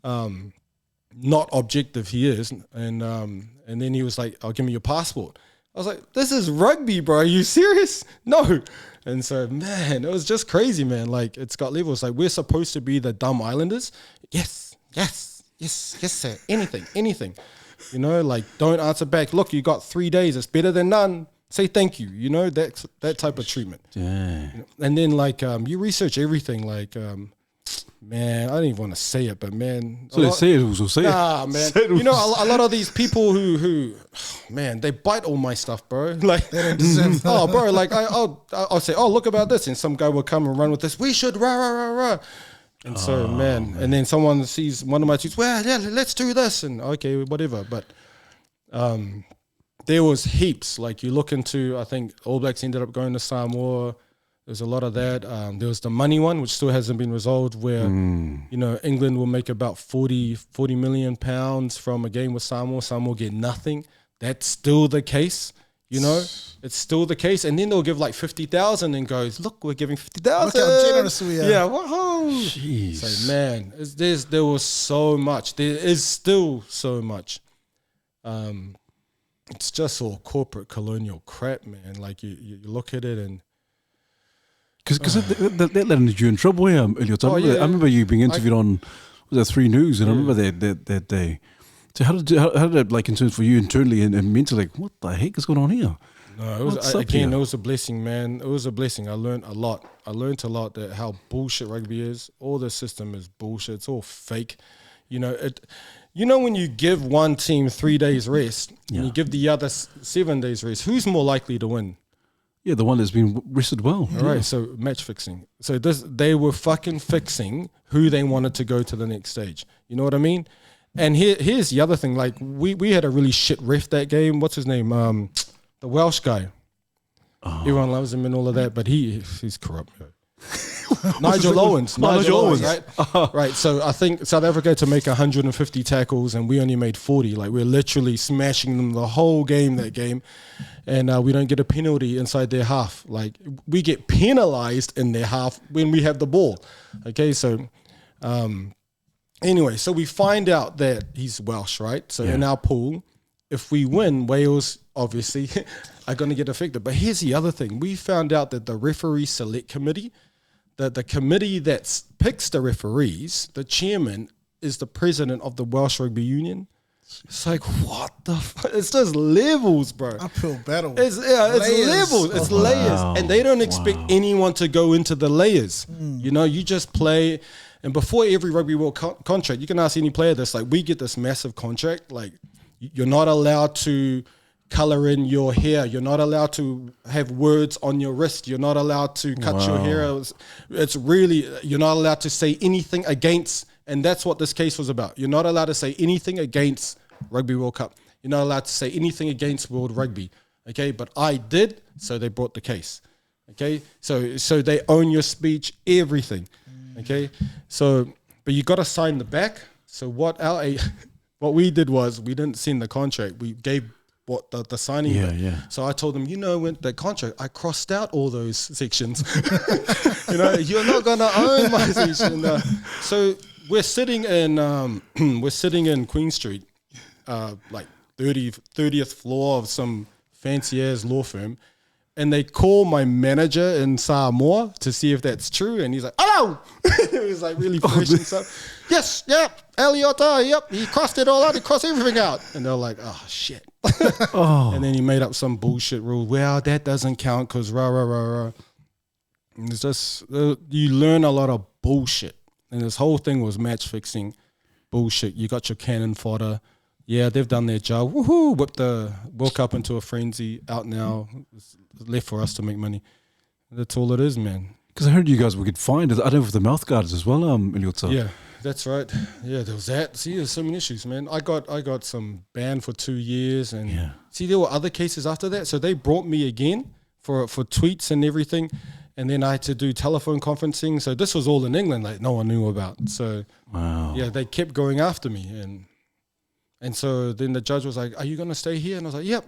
not objective he is. And then he was like, "Oh, give me your passport." I was like, this is rugby, bro. Are you serious? No. And so, man, it was just crazy, man. It's got levels. We're supposed to be the dumb islanders. Yes, sir. Anything. Don't answer back. Look, you got 3 days. It's better than none. Say thank you. That type of treatment. Yeah. And then, you research everything. Man, I don't even want to say it, but man. So say it also, say it. Nah, man. A lot of these people who man, they bite all my stuff, bro. They don't deserve that. Oh, bro, I'll say, oh, look about this. And some guy will come and run with this. We should, rah. And so, man. And then someone sees one of my tweets, well, yeah, let's do this. And okay, whatever. But there was heaps. You look into, I think All Blacks ended up going to Samoa. There's a lot of that. There was the money one, which still hasn't been resolved, where England will make about 40 million pounds from a game with Samoa. Samoa get nothing. That's still the case. It's still the case. And then they'll give 50,000 and goes, look, we're giving 50,000. Look how generous we are. Yeah, whoa. Jeez. So man, there was so much. There is still so much. It's just all corporate colonial crap, man. You look at it and. Because that landed you in trouble, Eliota. I remember you being interviewed on 3 News, and I remember that day. So how did that, in terms for you internally and mentally, what the heck is going on here? No, it was a blessing, man. It was a blessing. I learned a lot. That how bullshit rugby is. All the system is bullshit. It's all fake. When you give one team 3 days rest and you give the other 7 days rest, who's more likely to win? Yeah, the one that's been rested well. All right, so match fixing. So they were fucking fixing who they wanted to go to the next stage. You know what I mean? And here's the other thing. We had a really shit ref that game. What's his name? The Welsh guy. Oh. Everyone loves him and all of that, but he's corrupt. Nigel Owens, right? Right. So I think South Africa had to make 150 tackles, and we only made 40. We're literally smashing them the whole game that game, and we don't get a penalty inside their half. We get penalized in their half when we have the ball. Okay, so Anyway, so we find out that he's Welsh, right? So in our pool, if we win, Wales obviously are going to get affected. But here's the other thing. We found out that the referee select committee, the committee that picks the referees, the chairman is the president of the Welsh Rugby Union. It's like, what the fuck? It's just levels, bro. Uphill battle. It's levels. It's layers. And they don't expect anyone to go into the layers. You know, you just play. And before every Rugby World contract, you can ask any player this, like, we get this massive contract. Like, you're not allowed to color in your hair. You're not allowed to have words on your wrist. You're not allowed to cut your hair. It's really, you're not allowed to say anything against. And that's what this case was about. You're not allowed to say anything against Rugby World Cup. You're not allowed to say anything against World Rugby. Okay, but I did, so they brought the case. Okay, so they own your speech, everything. Okay, so but you got to sign the back. So what we did was we didn't send the contract. We gave what the signing. So I told them, when the contract, I crossed out all those sections. You're not gonna own my section. So we're sitting in Queen Street, like 30th floor of some fancy ass law firm, and they call my manager in Samoa to see if that's true, and he's like, "Hello," he was like really fresh and stuff. Yes, Eliota, yep, he crossed it all out, he crossed everything out, and they're like, "Oh shit." And then he made up some bullshit rule. Well, that doesn't count because rah. And it's just you learn a lot of bullshit. And this whole thing was match fixing bullshit. You got your cannon fodder. Yeah, they've done their job. Woohoo! Whipped the World Cup into a frenzy. Out now. It's left for us to make money. That's all it is, man. Because I heard you guys would get fined. I don't know if the mouth guards as well, Eliota. Yeah, that's right. Yeah, there was that. See, there's so many issues, man. I got some banned for 2 years, and see, there were other cases after that. So they brought me again for tweets and everything. And then I had to do telephone conferencing. So this was all in England, like no one knew about. So yeah, they kept going after me. And so then the judge was like, "Are you going to stay here?" And I was like, "Yep."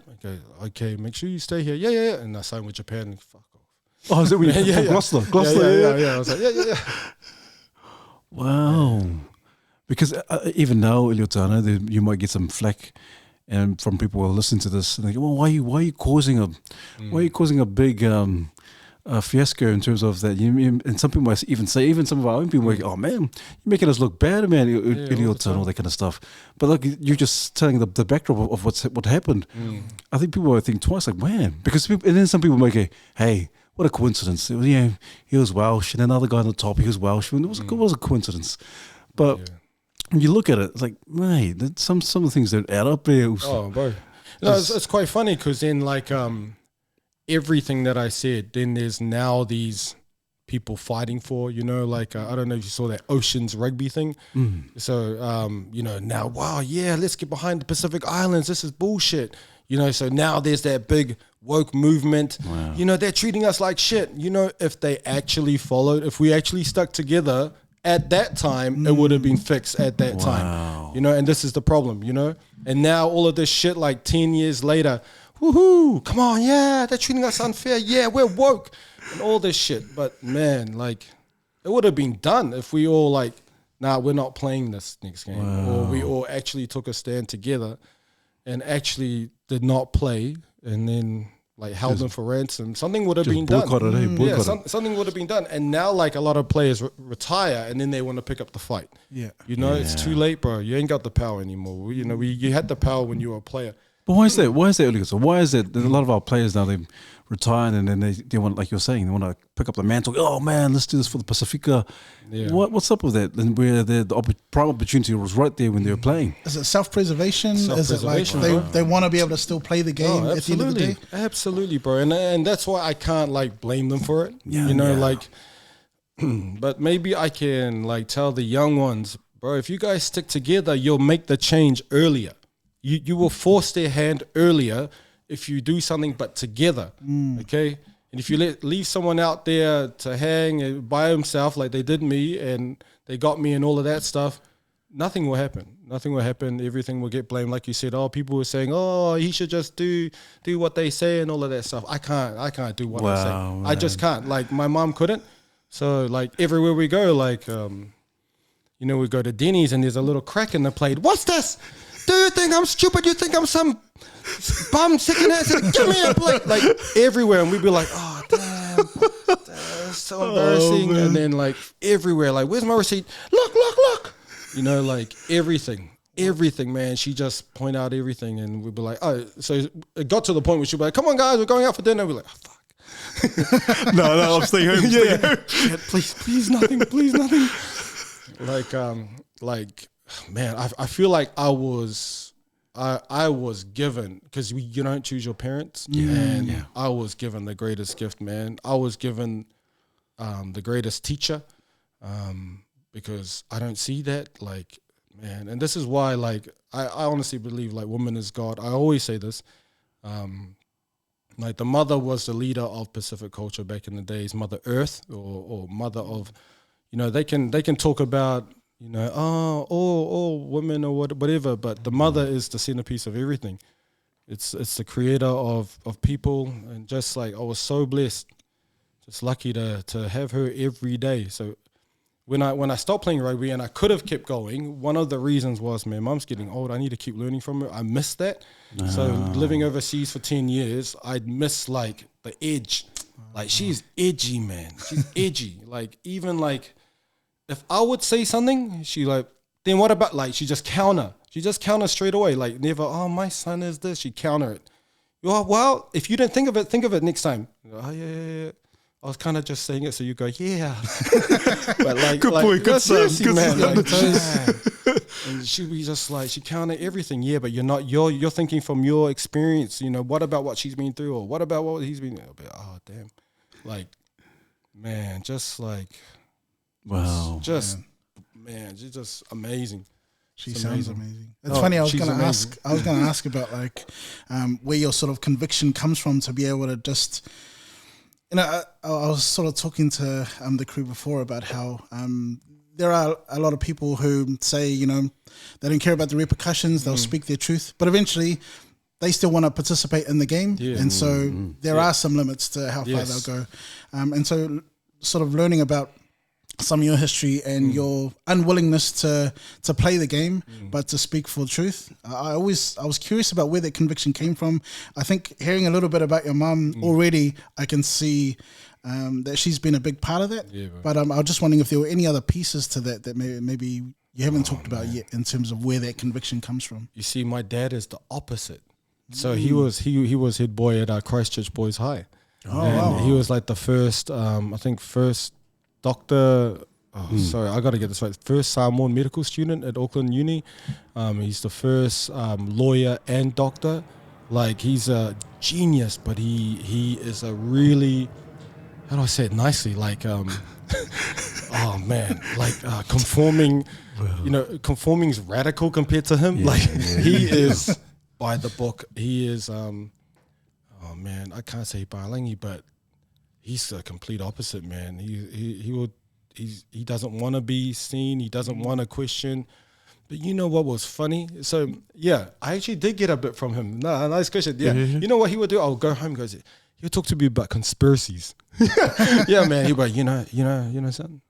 Okay, make sure you stay here. Yeah. And I signed with Japan. And fuck off. Oh, is that when you Gloucester? Yeah. I was like, yeah. Wow. Because even now, Eliota, I know you might get some flack and from people who are listening to this. And they go, "Well, why are you causing a big fiasco in terms of that?" And some people might even say, even some of our own people, like, "Oh man, you're making us look bad, man," Eliota, and all that kind of stuff. But like, you're just telling the backdrop of what happened. I think people might think twice, like, man, because and then some people might go, "Hey, what a coincidence! It was, he was Welsh, and another guy on the top, he was Welsh. And it was a coincidence." But when you look at it, it's like, mate, some of the things that add up there. Oh, bro, no, it's quite funny because then like everything that I said, then there's now these people fighting for, like I don't know if you saw that Oceans Rugby thing. So now, wow, yeah, let's get behind the Pacific Islands. This is bullshit. So now there's that big woke movement. Wow. They're treating us like shit. If they actually followed, if we actually stuck together at that time, it would have been fixed at that time. And this is the problem, And now all of this shit, like 10 years later, woohoo, come on, yeah, they're treating us unfair. Yeah, we're woke and all this shit. But man, like, it would have been done if we all like, nah, we're not playing this next game. Or we all actually took a stand together and actually did not play and then like held them for ransom. Something would have been done. Something would have been done. And now like a lot of players retire and then they want to pick up the fight. Yeah. It's too late, bro. You ain't got the power anymore. You had the power when you were a player. But why is that? Why is that, Eliota? So why is it that a lot of our players now, they retire and then they want, like you're saying, they want to pick up the mantle. Oh man, let's do this for the Pacifica. Yeah. What's up with that? And where the prime opportunity was right there when they were playing. Is it self-preservation? Is it like they want to be able to still play the game at the end of the day? Absolutely, bro. And that's why I can't like blame them for it. Like, but maybe I can like tell the young ones, bro, if you guys stick together, you'll make the change earlier. You will force their hand earlier if you do something but together, okay? And if you leave someone out there to hang by himself like they did me and they got me and all of that stuff, nothing will happen. Nothing will happen. Everything will get blamed. Like you said, people were saying, oh, he should just do what they say and all of that stuff. I can't do what I say. Man. I just can't. Like my mom couldn't. So like everywhere we go, like you know, we go to Denny's and there's a little crack in the plate. What's this? Do you think I'm stupid? You think I'm some bum sicking ass? Give me a plate. Like everywhere. And we'd be like, oh, damn. That's so embarrassing. And then like everywhere, like, where's my receipt? Look. You know, like everything, man. She just point out everything. And we'd be like, oh, so it got to the point where she'd be like, come on, guys, we're going out for dinner. We're like, oh, fuck. no, I'm staying home. Yeah, please, nothing. Like, man, I feel like I was given, because you don't choose your parents, and I was given the greatest gift, man. I was given the greatest teacher, because I don't see that, like, man. And this is why, like, I honestly believe, like, woman is God. I always say this. Like, the mother was the leader of Pacific culture back in the days, Mother Earth, or mother of, you know, they can talk about, you know, all women or whatever, but the mother is the centerpiece of everything. It's the creator of people, and just like, I was so blessed, just lucky to have her every day. So when I stopped playing rugby, and I could have kept going, one of the reasons was, man, Mum's getting old. I need to keep learning from her. I missed that. So living overseas for 10 years, I'd miss like the edge. Like, she's edgy, man. She's edgy. Like, even like, if I would say something, she like, then what about, like, she just counter straight away. Like, never, oh, my son is this. She counter it. Oh, well, if you don't think of it next time. Oh, yeah. I was kind of just saying it so you go, yeah. But like, good boy, good son, good man. son. Like, and she'd be just like, she counter everything. Yeah, but you're thinking from your experience. You know, what about what she's been through, or what about what he's been through? Oh, damn. Like, man, just like, wow. Man, she's just amazing. She sounds amazing. It's funny. I was going to ask about like where your sort of conviction comes from to be able to just, you know, I was sort of talking to the crew before about how there are a lot of people who say, you know, they don't care about the repercussions. They'll speak their truth, but eventually they still want to participate in the game. Yeah. And so there are some limits to how far they'll go. And so sort of learning about some of your history and your unwillingness to play the game, but to speak for truth. I was curious about where that conviction came from. I think hearing a little bit about your mum already, I can see that she's been a big part of that. Yeah, but I was just wondering if there were any other pieces to that maybe you haven't talked about yet in terms of where that conviction comes from. You see, my dad is the opposite. So he was head boy at Christchurch Boys High. He was like the first, first doctor. Sorry, I got to get this right. First Samoan medical student at Auckland Uni. He's the first lawyer and doctor. Like, he's a genius, but he is a really, how do I say it nicely? Like, oh man, like conforming. You know, conforming's radical compared to him. He is by the book. He is. Oh man, I can't say Palangi, but he's a complete opposite, man. He doesn't want to be seen. He doesn't want to question. But you know what was funny? So yeah, I actually did get a bit from him. No, nice question. Yeah, you know what he would do? I'll go home. He'll talk to me about conspiracies. Yeah, man. He'll be like, you know something?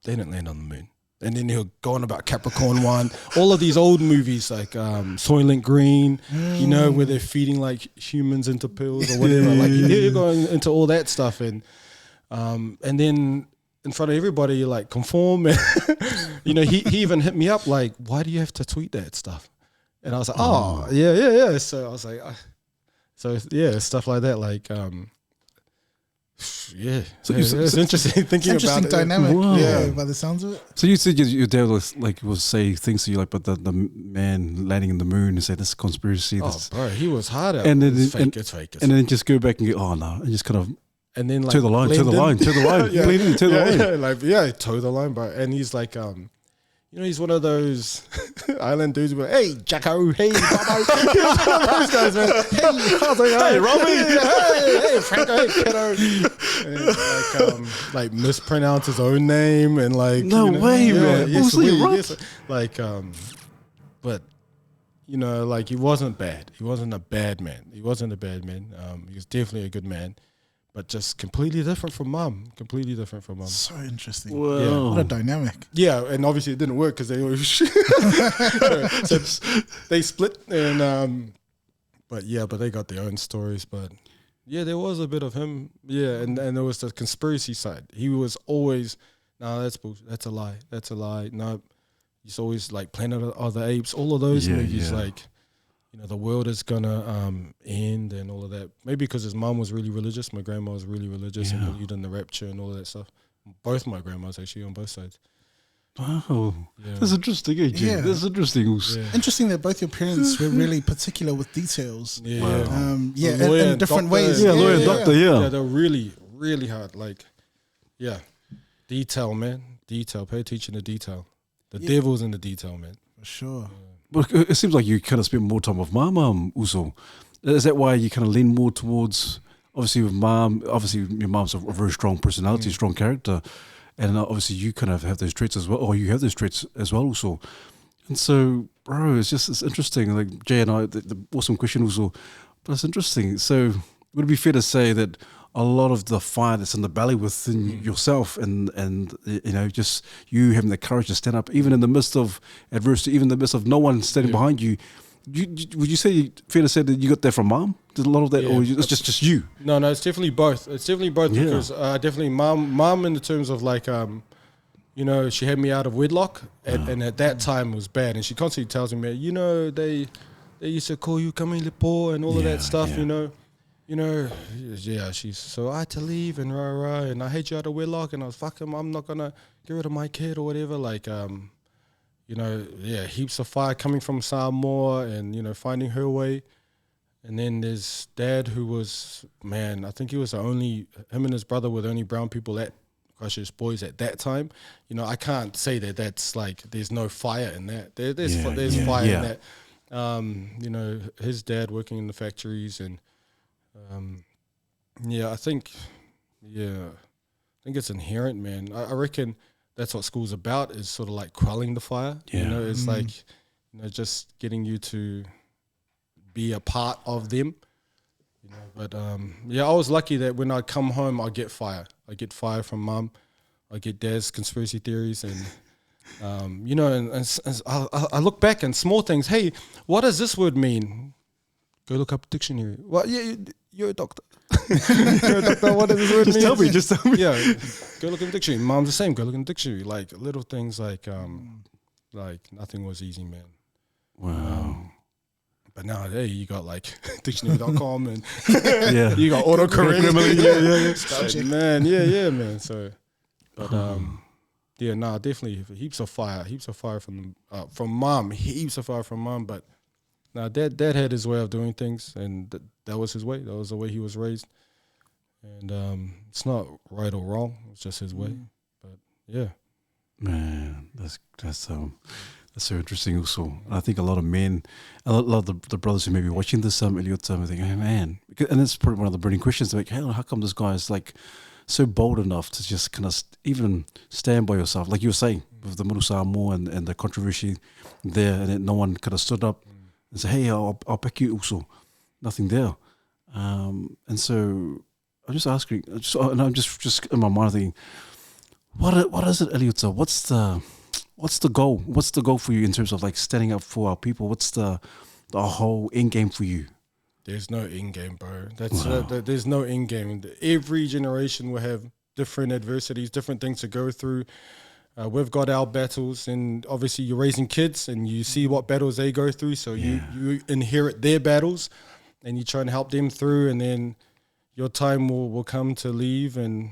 They didn't land on the moon. And then he'll go on about Capricorn 1, all of these old movies like Soylent Green, you know, where they're feeding like humans into pills or whatever. Like, he'll go into all that stuff, and then in front of everybody, you're like, conform. You know, he even hit me up like, why do you have to tweet that stuff? And I was like, oh yeah. So I was like, stuff like that, like. Yeah, so it's interesting thinking about it. Interesting dynamic, Wow. By the sounds of it. So you said your dad was say things to you like, but the man landing in the moon and say this is conspiracy. Oh, bro, he was hard at. And then it's fake. And then just go back and go, oh no, and just kind of. And then like toe the line, toe the line. Yeah. Blend in, toe the line. Toe the line, bro. And he's like, you know, he's one of those island dudes who are, hey, Jacko, hey, Bobo. He's one of those guys, man. Hey, Robbie. Hey, Franco, hey, kiddo. And like mispronounce his own name and like. No way, man. Yes, like, but, you know, like, he wasn't bad. He wasn't a bad man. He was definitely a good man. but just completely different from mum. Completely different from mum. So interesting. Wow. What a dynamic. Yeah, and obviously it didn't work because they always so they split, and but they got their own stories. But yeah, there was a bit of him. Yeah, and there was the conspiracy side. He was always, no, that's bullshit. That's a lie. That's a lie. No, he's always like Planet of the Apes. All of those movies, like, you know, the world is gonna end and all of that. Maybe because his mom was really religious. My grandma was really religious and believed in the rapture and all of that stuff. Both my grandmas, actually, on both sides. Wow, that's interesting. Yeah. That's interesting. Also. Yeah. Interesting that both your parents were really particular with details. Yeah, In different ways. Yeah, lawyer and doctor. yeah, they're really, really hard. Like, detail, man, detail. Pay attention to detail. The devil's in the detail, man. For sure. But it seems like you kind of spend more time with mom, also. Is that why you kind of lean more towards, obviously with mom, obviously your mom's a very strong personality, strong character, and obviously you kind of have those traits as well, or you have those traits as well also. And so, bro, it's interesting. Like Jay and I, the awesome question also, but it's interesting. So would it be fair to say that a lot of the fire that's in the belly within yourself and you know, just you having the courage to stand up even in the midst of adversity, even in the midst of no one standing behind you, would you say, fair to say that you got that from mom? Did a lot of that, or it's just you? No, it's definitely both. It's definitely both because definitely mom in the terms of like, you know, she had me out of wedlock and at that time it was bad. And she constantly tells me, you know, they used to call you Kamilipo and all of that stuff, you know. You know, she's so I had to leave and rah, and I hate you out of wedlock, and I was fucking, I'm not gonna get rid of my kid or whatever. Like, you know, heaps of fire coming from Samoa, and you know, finding her way. And then there's Dad, who was, man, I think he was him and his brother were the only brown people at Christchurch Boys at that time. You know, I can't say that that's like there's no fire in that. There's fire in that. You know, his dad working in the factories and. I think it's inherent, man. I reckon that's what school's about, is sort of like quelling the fire. You know, it's like, you know, just getting you to be a part of them. You know, but I was lucky that when I come home, I get fire. I get fire from mum. I get Dad's conspiracy theories and you know, and I look back and small things. Hey, what does this word mean? Go look up a dictionary. Well, you're a doctor. You're a doctor. What does this word mean? Just tell me. Yeah, go look in the dictionary. Mom's the same. Go look in the dictionary. Like little things like nothing was easy, man. Wow. But now, hey, you got like dictionary.com and you got autocorrect. Man, man. So, but definitely heaps of fire from mom, but. Now, Dad had his way of doing things, and that was his way. That was the way he was raised, and it's not right or wrong. It's just his way. But yeah, man, that's so interesting. Also, and I think a lot of men, a lot of the brothers who may be watching this, Eliota, think, hey man, and it's probably one of the burning questions. Like, hey, how come this guy is like so bold enough to just kind of even stand by yourself, like you were saying with the Muru Samoa and the controversy there, and then no one kind of stood up. And say, hey, I'll back you also. Nothing there. And so I'm just asking, and I'm just in my mind thinking, what is it, Eliota? What's the goal? What's the goal for you in terms of like standing up for our people? What's the whole end game for you? There's no end game, bro. There's no end game. Every generation will have different adversities, different things to go through. We've got our battles, and obviously you're raising kids and you see what battles they go through, so you inherit their battles and you try and help them through, and then your time will come to leave, and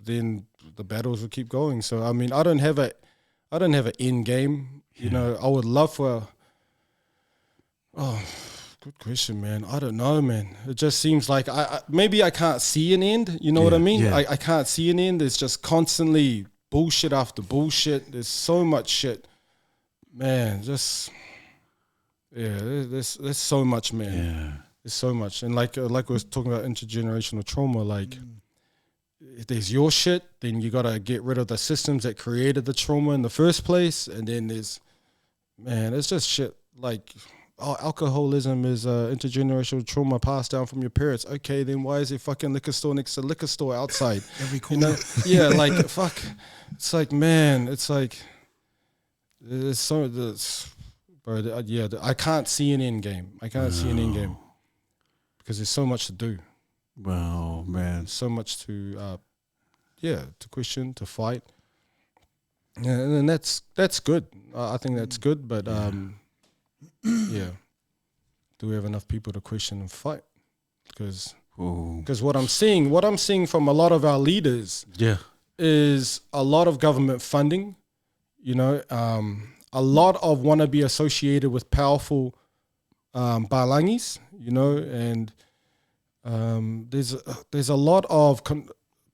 then the battles will keep going. So I mean, I don't have an end game. You know, I would love for good question, man. I don't know, man. It just seems like maybe I can't see an end. You know what I mean? I can't see an end. It's just constantly bullshit after bullshit. There's so much shit, man. There's so much, man. Yeah, there's so much, and like we was talking about intergenerational trauma. Like, if there's your shit, then you gotta get rid of the systems that created the trauma in the first place, and then it's just shit. Like, alcoholism is intergenerational trauma passed down from your parents. Okay, then why is there fucking liquor store next to liquor store outside? Every corner. Yeah, like fuck. It's like, man, it's like there's so this, bro. I can't see an end game. I can't see an end game because there's so much to do. Wow, man. So much to to question, to fight. Yeah, and that's good. I think that's good, but do we have enough people to question and fight? Because what I'm seeing from a lot of our leaders is a lot of government funding, a lot of want to be associated with powerful balangis, and there's a lot of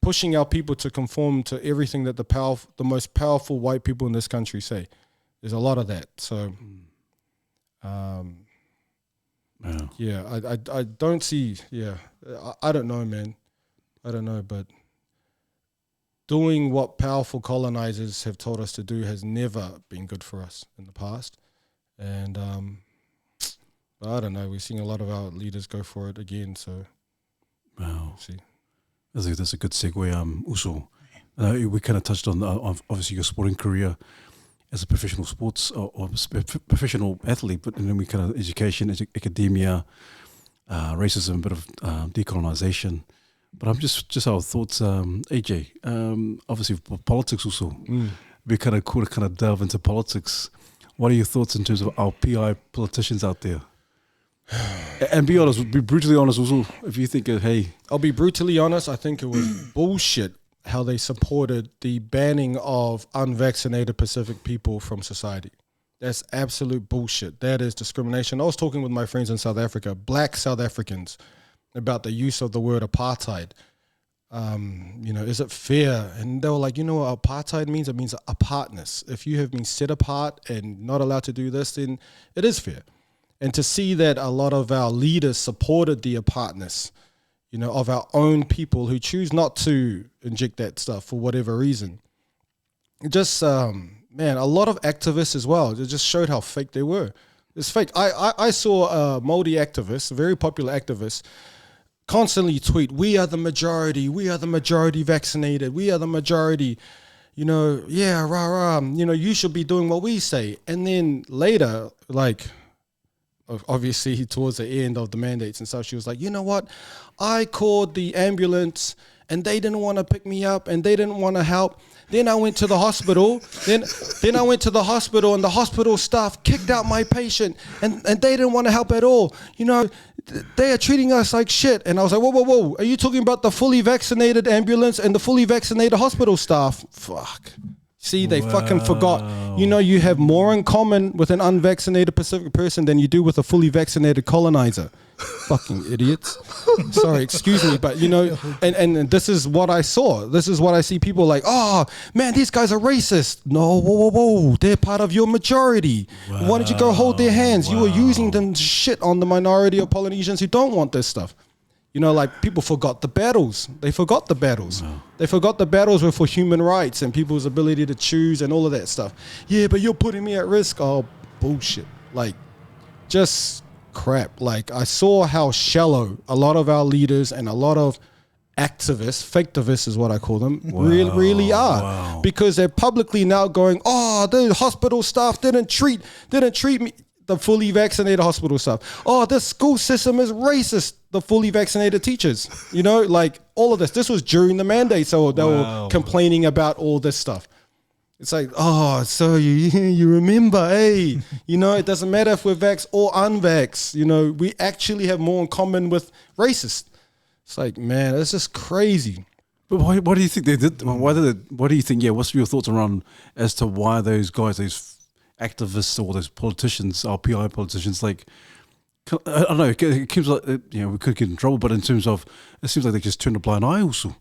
pushing our people to conform to everything that the most powerful white people in this country say. There's a lot of that. So, I don't see. I don't know, man. I don't know, but doing what powerful colonizers have told us to do has never been good for us in the past. And I don't know. We're seeing a lot of our leaders go for it again. So, see. I think that's a good segue. Also, we kind of touched on obviously your sporting career as a professional sports or professional athlete, but then we kind of education, academia, racism, a bit of decolonization. But I'm just our thoughts, AJ. Obviously, politics also. We kind of delve into politics. What are your thoughts in terms of our PI politicians out there? And be honest, be brutally honest also, if you think, hey... I'll be brutally honest, I think it was bullshit how they supported the banning of unvaccinated Pacific people from society. That's absolute bullshit. That is discrimination. I was talking with my friends in South Africa, black South Africans, about the use of the word apartheid. Is it fair? And they were like, what apartheid means? It means apartness. If you have been set apart and not allowed to do this, then it is fair. And to see that a lot of our leaders supported the apartness, of our own people who choose not to inject that stuff for whatever reason. It just, a lot of activists as well. It just showed how fake they were. It's fake. I saw a Māori activist, a very popular activist, constantly tweet, we are the majority vaccinated, we are the majority, you should be doing what we say. And then later, obviously towards the end of the mandates and stuff, she was like, you know what? I called the ambulance and they didn't want to pick me up and they didn't want to help. Then I went to the hospital. Then I went to the hospital and the hospital staff kicked out my patient and they didn't want to help at all. They are treating us like shit. And I was like, whoa. Are you talking about the fully vaccinated ambulance and the fully vaccinated hospital staff? Fuck. See, they fucking forgot. You have more in common with an unvaccinated Pacific person than you do with a fully vaccinated colonizer. Fucking idiots. Sorry, excuse me, but and this is what I saw. This is what I see people like, oh, man, these guys are racist. No, whoa. They're part of your majority. Why don't you go hold their hands? You were using them to shit on the minority of Polynesians who don't want this stuff. People forgot the battles. They forgot the battles. Wow. They forgot the battles were for human rights and people's ability to choose and all of that stuff. Yeah, but you're putting me at risk. Oh, bullshit. Just crap. I saw how shallow a lot of our leaders and a lot of activists, fake-tivists is what I call them, really are. Wow. Because they're publicly now going, oh, the hospital staff didn't treat me. The fully vaccinated hospital staff. Oh, the school system is racist. The fully vaccinated teachers. All of this. This was during the mandate, so they were complaining about all this stuff. It's like, oh, so you remember, hey, it doesn't matter if we're vax or unvax. We actually have more in common with racists. It's like, man, it's just crazy. But why do you think they did? What do you think? Yeah, what's your thoughts around as to why those guys, those activists or those politicians, our PI politicians, I don't know, it seems like, we could get in trouble, but in terms of, it seems like they just turned a blind eye also.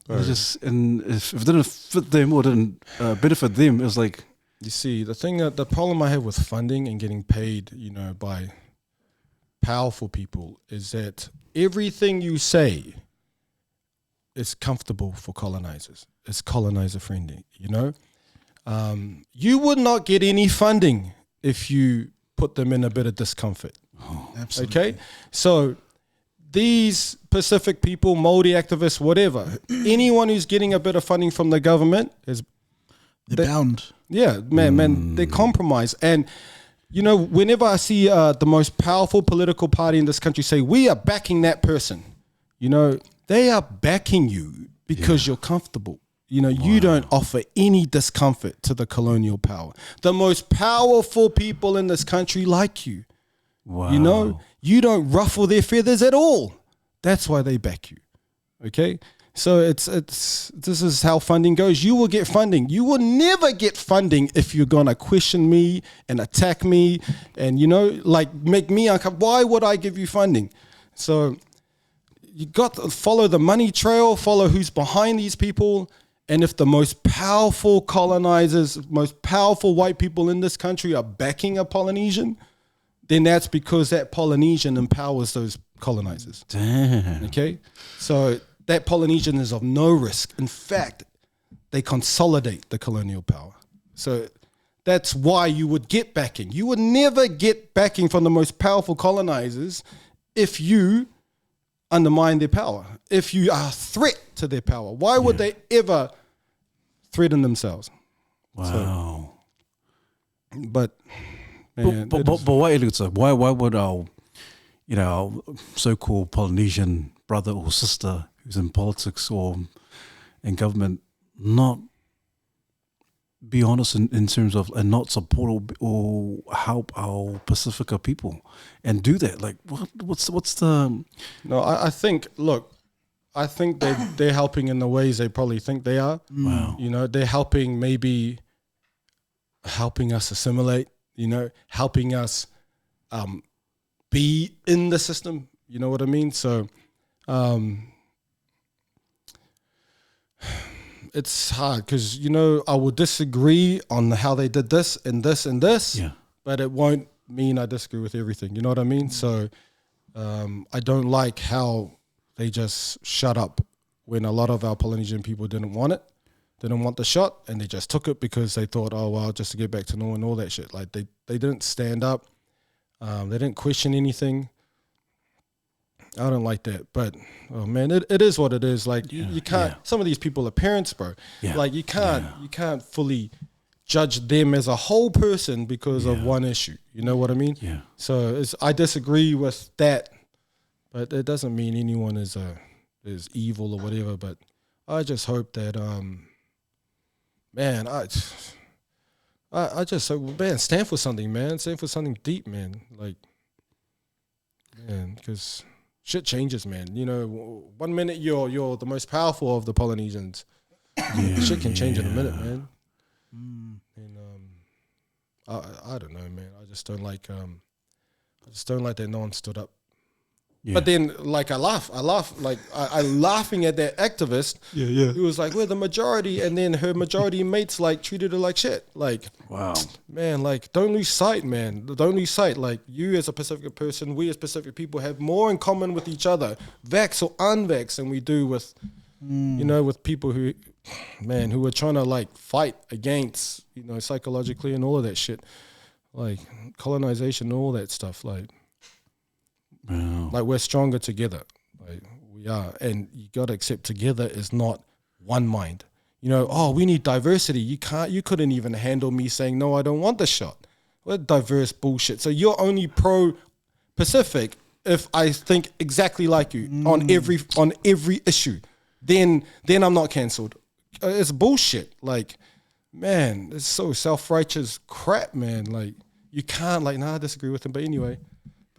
And if it didn't fit them or didn't benefit them, it was like... You see, the problem I have with funding and getting paid, by powerful people is that everything you say is comfortable for colonizers. It's colonizer friendly, You would not get any funding if you put them in a bit of discomfort. Absolutely. Okay? So these Pacific people, Māori activists, whatever, anyone who's getting a bit of funding from the government is They're bound. yeah, man, they're compromised. And, you know, whenever I see the most powerful political party in this country say, we are backing that person, you know, they are backing you because you're comfortable. You know, you don't offer any discomfort to the colonial power. The most powerful people in this country like you. Wow. You know, you don't ruffle their feathers at all. That's why they back you. Okay? So this is how funding goes. You will get funding. You will never get funding if you're gonna question me and attack me and, you know, like make me uncomfortable. Why would I give you funding? So you got to follow the money trail, follow who's behind these people. And if the most powerful colonizers, most powerful white people in this country are backing a Polynesian, then that's because that Polynesian empowers those colonizers. Damn. Okay? So that Polynesian is of no risk. In fact, they consolidate the colonial power. So that's why you would get backing. You would never get backing from the most powerful colonizers if you undermine their power, if you are a threat to their power. Why would they ever threaten themselves? Wow. But man, But why, Eliota? Why would our, you know, our so-called Polynesian brother or sister who's in politics or in government not be honest in terms of and not support or help our Pacifica people and do that? Like, what's the? no, I think. Look, I think they're helping in the ways they probably think they are. Wow. You know, they're helping us assimilate. You know, helping us be in the system. You know what I mean? So it's hard because, you know, I will disagree on how they did this and this and this, Yeah. but it won't mean I disagree with everything. You know what I mean? So I don't like how they just shut up when a lot of our Polynesian people didn't want it. They didn't want the shot, and they just took it because they thought, oh, well, just to get back to normal and all that shit. Like, they didn't stand up. They didn't question anything. I don't like that. But, oh, man, it is what it is. Like, you can't – some of these people are parents, bro. Yeah. Like, you can't fully judge them as a whole person because of one issue. You know what I mean? Yeah. So I disagree with that, but it doesn't mean anyone is evil or whatever. But I just hope that man, I just hope, man, stand for something, man. Stand for something deep, man. Like, man, because shit changes, man. You know, 1 minute you're the most powerful of the Polynesians. Shit can change in a minute, man. And I don't know, man. I just don't like that no one stood up. Yeah. But then, like, I laugh, like, I laughing at that activist who was like, we're the majority, and then her majority mates, like, treated her like shit. Like, Wow. man, like, don't lose sight, man. Don't lose sight. Like, you as a Pacific person, we as Pacific people have more in common with each other, vax or unvax, than we do with, you know, with people who, man, who are trying to, like, fight against, you know, psychologically and all of that shit. Like, colonization and all that stuff, like. Wow. Like, we're stronger together. Like, we are. And you got to accept together is not one mind. You know, oh, we need diversity. You couldn't even handle me saying, no, I don't want the shot. What diverse bullshit. So you're only pro-Pacific if I think exactly like you on every issue. Then I'm not cancelled. It's bullshit. Like, man, it's so self-righteous crap, man. Like, you can't, like, nah, I disagree with him. But anyway.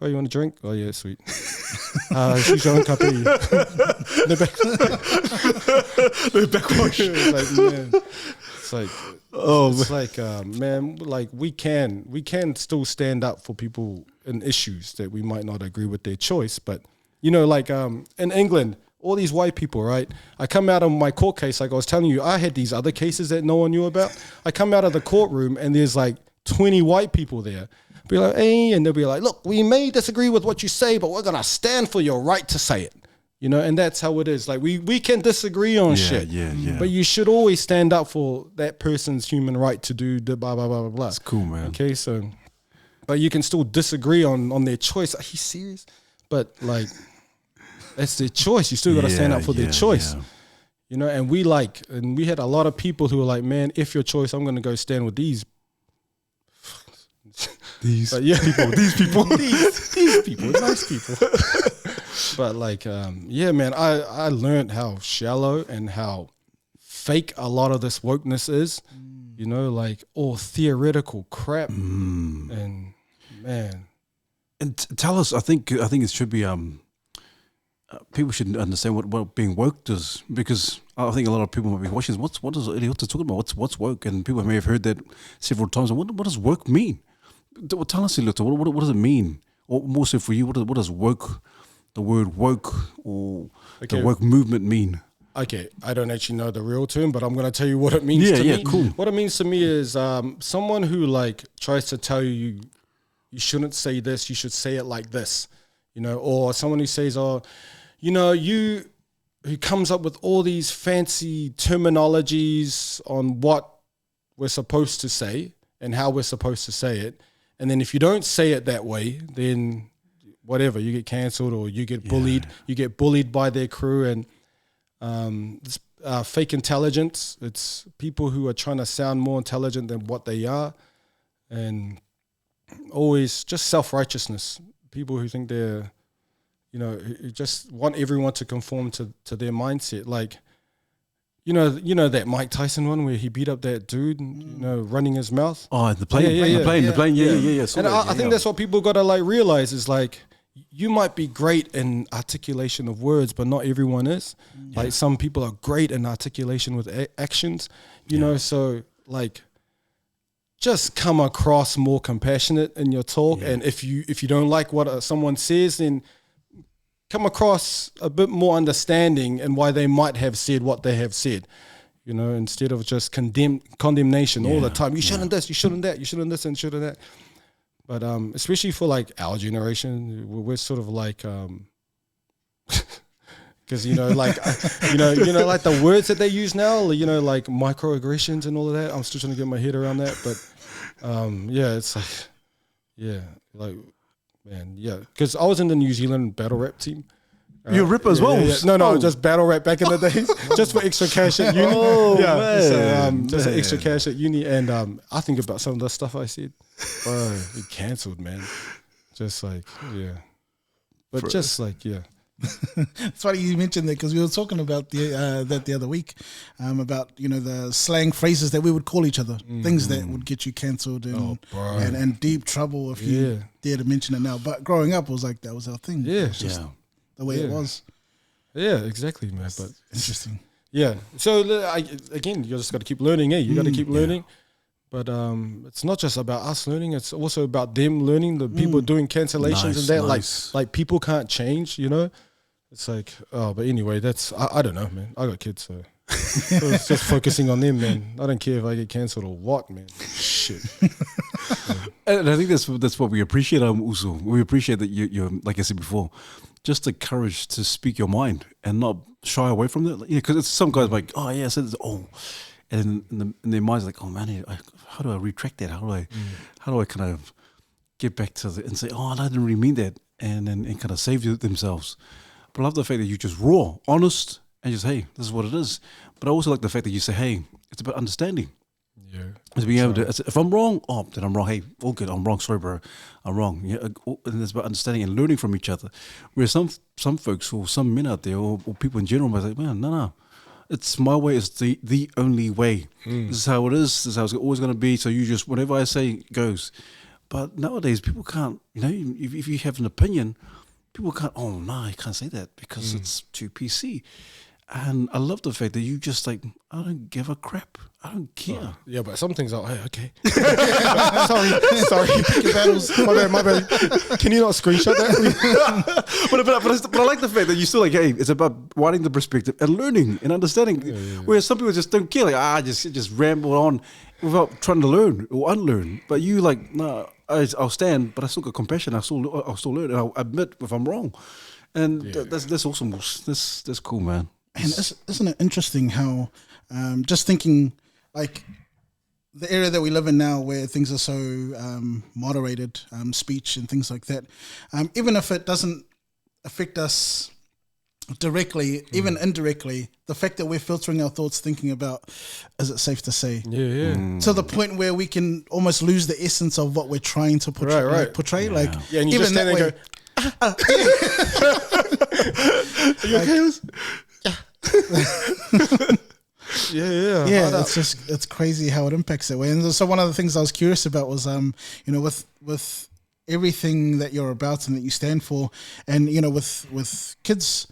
Oh, you want a drink? Oh, yeah, sweet. She's your own company. No backwash. It's like, man, like, we can still stand up for people in issues that we might not agree with their choice. But, you know, like, in England, all these white people, right? I come out of my court case, like I was telling you, I had these other cases that no one knew about. I come out of the courtroom and there's like 20 white people there. Be like, hey, and they'll be like, look, we may disagree with what you say, but we're gonna stand for your right to say it. You know, and that's how it is. Like, we can disagree on shit. Yeah. But you should always stand up for that person's human right to do the blah blah blah blah blah. That's cool, man. Okay, so but you can still disagree on their choice. Are you serious? But like, that's their choice. You still got to stand up for their choice. Yeah. You know, and we had a lot of people who were like, man, if your choice, I'm going to go stand with these These people, these people, these people, nice people. But like, yeah, man, I learned how shallow and how fake a lot of this wokeness is, you know, like all theoretical crap. And man. And tell us, I think it should be, people should understand what being woke does, because I think a lot of people might be watching, what is Eliota talking about? What's woke? And people may have heard that several times. What does woke mean? Tell us, Eliota, what does it mean? Or more so for you, what does woke, the word woke or the woke movement mean? Okay, I don't actually know the real term, but I'm going to tell you what it means to me. Yeah, cool. What it means to me is someone who like tries to tell you shouldn't say this, you should say it like this, you know, or someone who says, oh, you know, who comes up with all these fancy terminologies on what we're supposed to say and how we're supposed to say it. And then if you don't say it that way, then whatever, you get cancelled or you get bullied. You get bullied by their crew. And this fake intelligence, it's people who are trying to sound more intelligent than what they are. And always just self-righteousness. People who think they're, you know, who just want everyone to conform to their mindset. Like, you know that Mike Tyson one where he beat up that dude, you know, running his mouth. Oh, the plane. Yeah. And I think that's what people got to like realize is like, you might be great in articulation of words, but not everyone is. Like some people are great in articulation with actions, you know, so like, just come across more compassionate in your talk. And if you don't like what someone says, then come across a bit more understanding and why they might have said what they have said, you know, instead of just condemnation all the time. You shouldn't this, you shouldn't that, you shouldn't this and shouldn't that. But especially for like our generation, we're sort of like, because you know, like you know, like the words that they use now, you know, like microaggressions and all of that. I'm still trying to get my head around that, but yeah, it's like, man, yeah. Because I was in the New Zealand battle rap team. You're a ripper as well. No, just battle rap back in the days, just for extra cash at uni. Man. So, just extra cash at uni, and I think about some of the stuff I said. Bro, it cancelled, man. Just like, but just like, It's funny you mentioned that because we were talking about that the other week, about, you know, the slang phrases that we would call each other, things that would get you cancelled and deep trouble if you dare to mention it now. But growing up, it was like that was our thing. It's just the way it was. Yeah, exactly, man. But interesting. Yeah. So again, you just got to keep learning. You got to keep learning. But it's not just about us learning; it's also about them learning. The people doing cancellations and that, like people can't change. You know, it's like, but anyway, that's I don't know, man. I got kids, so it's just focusing on them, man. I don't care if I get cancelled or what, man. Shit. And I think that's what we appreciate. Also, we appreciate that you're like I said before, just the courage to speak your mind and not shy away from it. Yeah, because some guys like, oh yeah, so and in their minds like, oh man, how do I retract that? How do I kind of get back to and say, oh, I didn't really mean that, and kind of save themselves. But I love the fact that you just raw, honest, and just, hey, this is what it is. But I also like the fact that you say, hey, it's about understanding. Yeah. It's being able to, if I'm wrong, then I'm wrong. Hey, all good. I'm wrong. Sorry, bro. I'm wrong. Yeah, and it's about understanding and learning from each other. Whereas some folks or some men out there or people in general might say, man, no. It's my way is the only way. This is how it is. This is how it's always going to be. So you just, whatever I say goes. But nowadays, people can't, you know, if you have an opinion, people can't, oh, no, you can't say that because it's too PC. And I love the fact that you just like, I don't give a crap. I don't care. Oh, yeah, but some things are, hey, okay. sorry. Pick your battles. My bad. Can you not screenshot that? but I like the fact that you still like, hey, it's about widening the perspective and learning and understanding. Yeah. Whereas some people just don't care, like, just ramble on without trying to learn or unlearn. But you like, no, I'll stand, but I still got compassion. I'll still learn, and I'll admit if I'm wrong. And that's awesome. That's cool, man. And isn't it interesting how, just thinking, like, the area that we live in now, where things are so moderated, speech and things like that, even if it doesn't affect us directly, even indirectly, the fact that we're filtering our thoughts, thinking about, is it safe to say? To the point where we can almost lose the essence of what we're trying to portray. Right. Like, and you even just stand there and go, yeah, it's crazy how it impacts that way. And so one of the things I was curious about was, with everything that you're about and that you stand for, and with kids,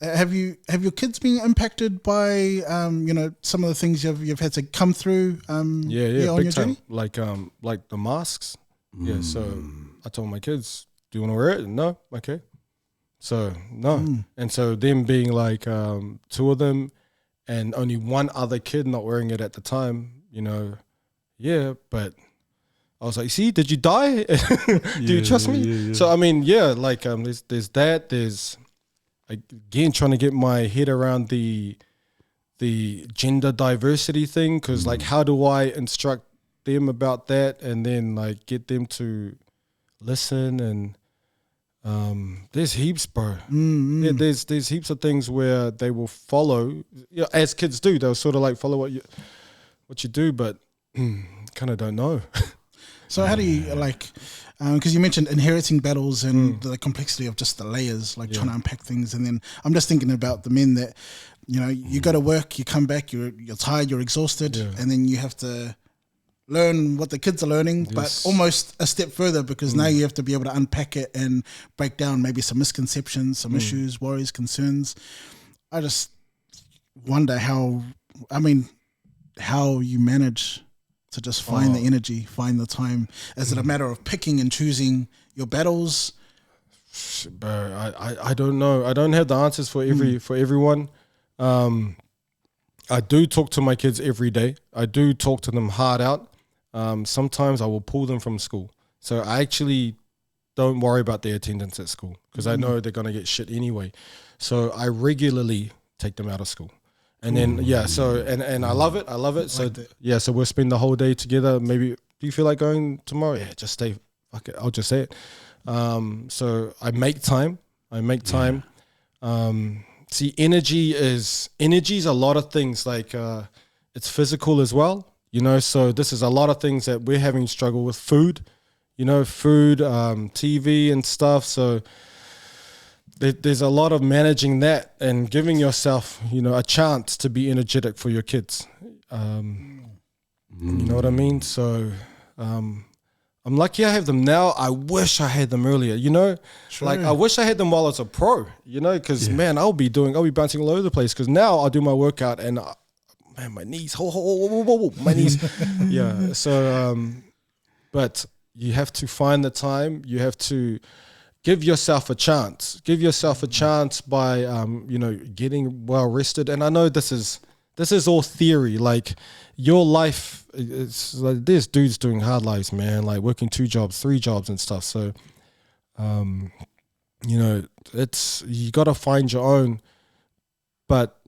have your kids been impacted by some of the things you've had to come through? On big your time. journey? Like the masks. Yeah, so I told my kids, "Do you want to wear it?" No, okay. So no, and so them being like two of them, and only one other kid not wearing it at the time. But I was like, see, did you die? Do you trust me? Yeah. So, I mean, like there's that. There's, again, trying to get my head around the gender diversity thing. Because, like, how do I instruct them about that and then, like, get them to listen? And there's heaps, bro. Yeah, there's heaps of things where they will follow. As kids do. They'll sort of, like, follow what you do, but kind of don't know. So how do you because you mentioned inheriting battles and the complexity of just the layers, like trying to unpack things. And then I'm just thinking about the men that, you go to work, you come back, you're tired, you're exhausted, and then you have to learn what the kids are learning, but almost a step further, because now you have to be able to unpack it and break down maybe some misconceptions, some issues, worries, concerns. I just wonder how you manage to just find the energy, find the time. Is it a matter of picking and choosing your battles? Bro, I don't know. I don't have the answers for everyone. I do talk to my kids every day. I do talk to them hard out. Sometimes I will pull them from school. So I actually don't worry about their attendance at school, because I know they're going to get shit anyway. So I regularly take them out of school. And then, and I love it. So, so we'll spend the whole day together. Maybe, do you feel like going tomorrow? Yeah, just stay. Fuck it, I'll just say it. So I make time. See, energy is a lot of things. Like, it's physical as well, so this is a lot of things that we're having struggle with. Food, TV and stuff. So there's a lot of managing that and giving yourself, a chance to be energetic for your kids. You know what I mean? So I'm lucky I have them now. I wish I had them earlier, Like, I wish I had them while I was a pro, because, man, I'll be bouncing all over the place, because now I'll do my workout and, man, my knees, my knees. Yeah, so, but you have to find the time. You have to give yourself a chance. Give yourself a chance by, getting well rested. And I know this is all theory. Like, your life, it's like, there's dudes doing hard lives, man, like working 2 jobs, 3 jobs and stuff. So, it's, you got to find your own. But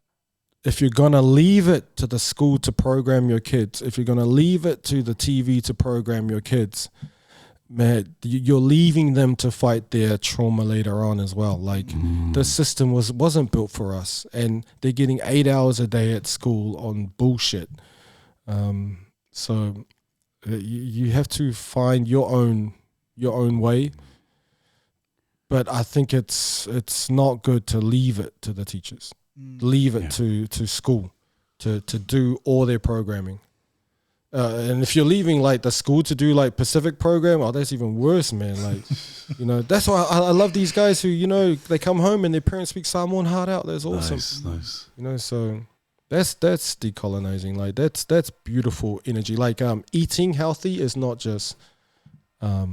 if you're going to leave it to the school to program your kids, if you're going to leave it to the TV to program your kids, man, you're leaving them to fight their trauma later on as well. Like, the system wasn't built for us, and they're getting 8 hours a day at school on bullshit. So you have to find your own way. But I think it's not good to leave it to the teachers, leave it to school to do all their programming. And if you're leaving like the school to do like Pacific program, that's even worse, man. Like, that's why I love these guys who, they come home and their parents speak Samoan hard out. That's awesome. Nice. So that's decolonizing. Like, that's beautiful energy. Like, eating healthy is not just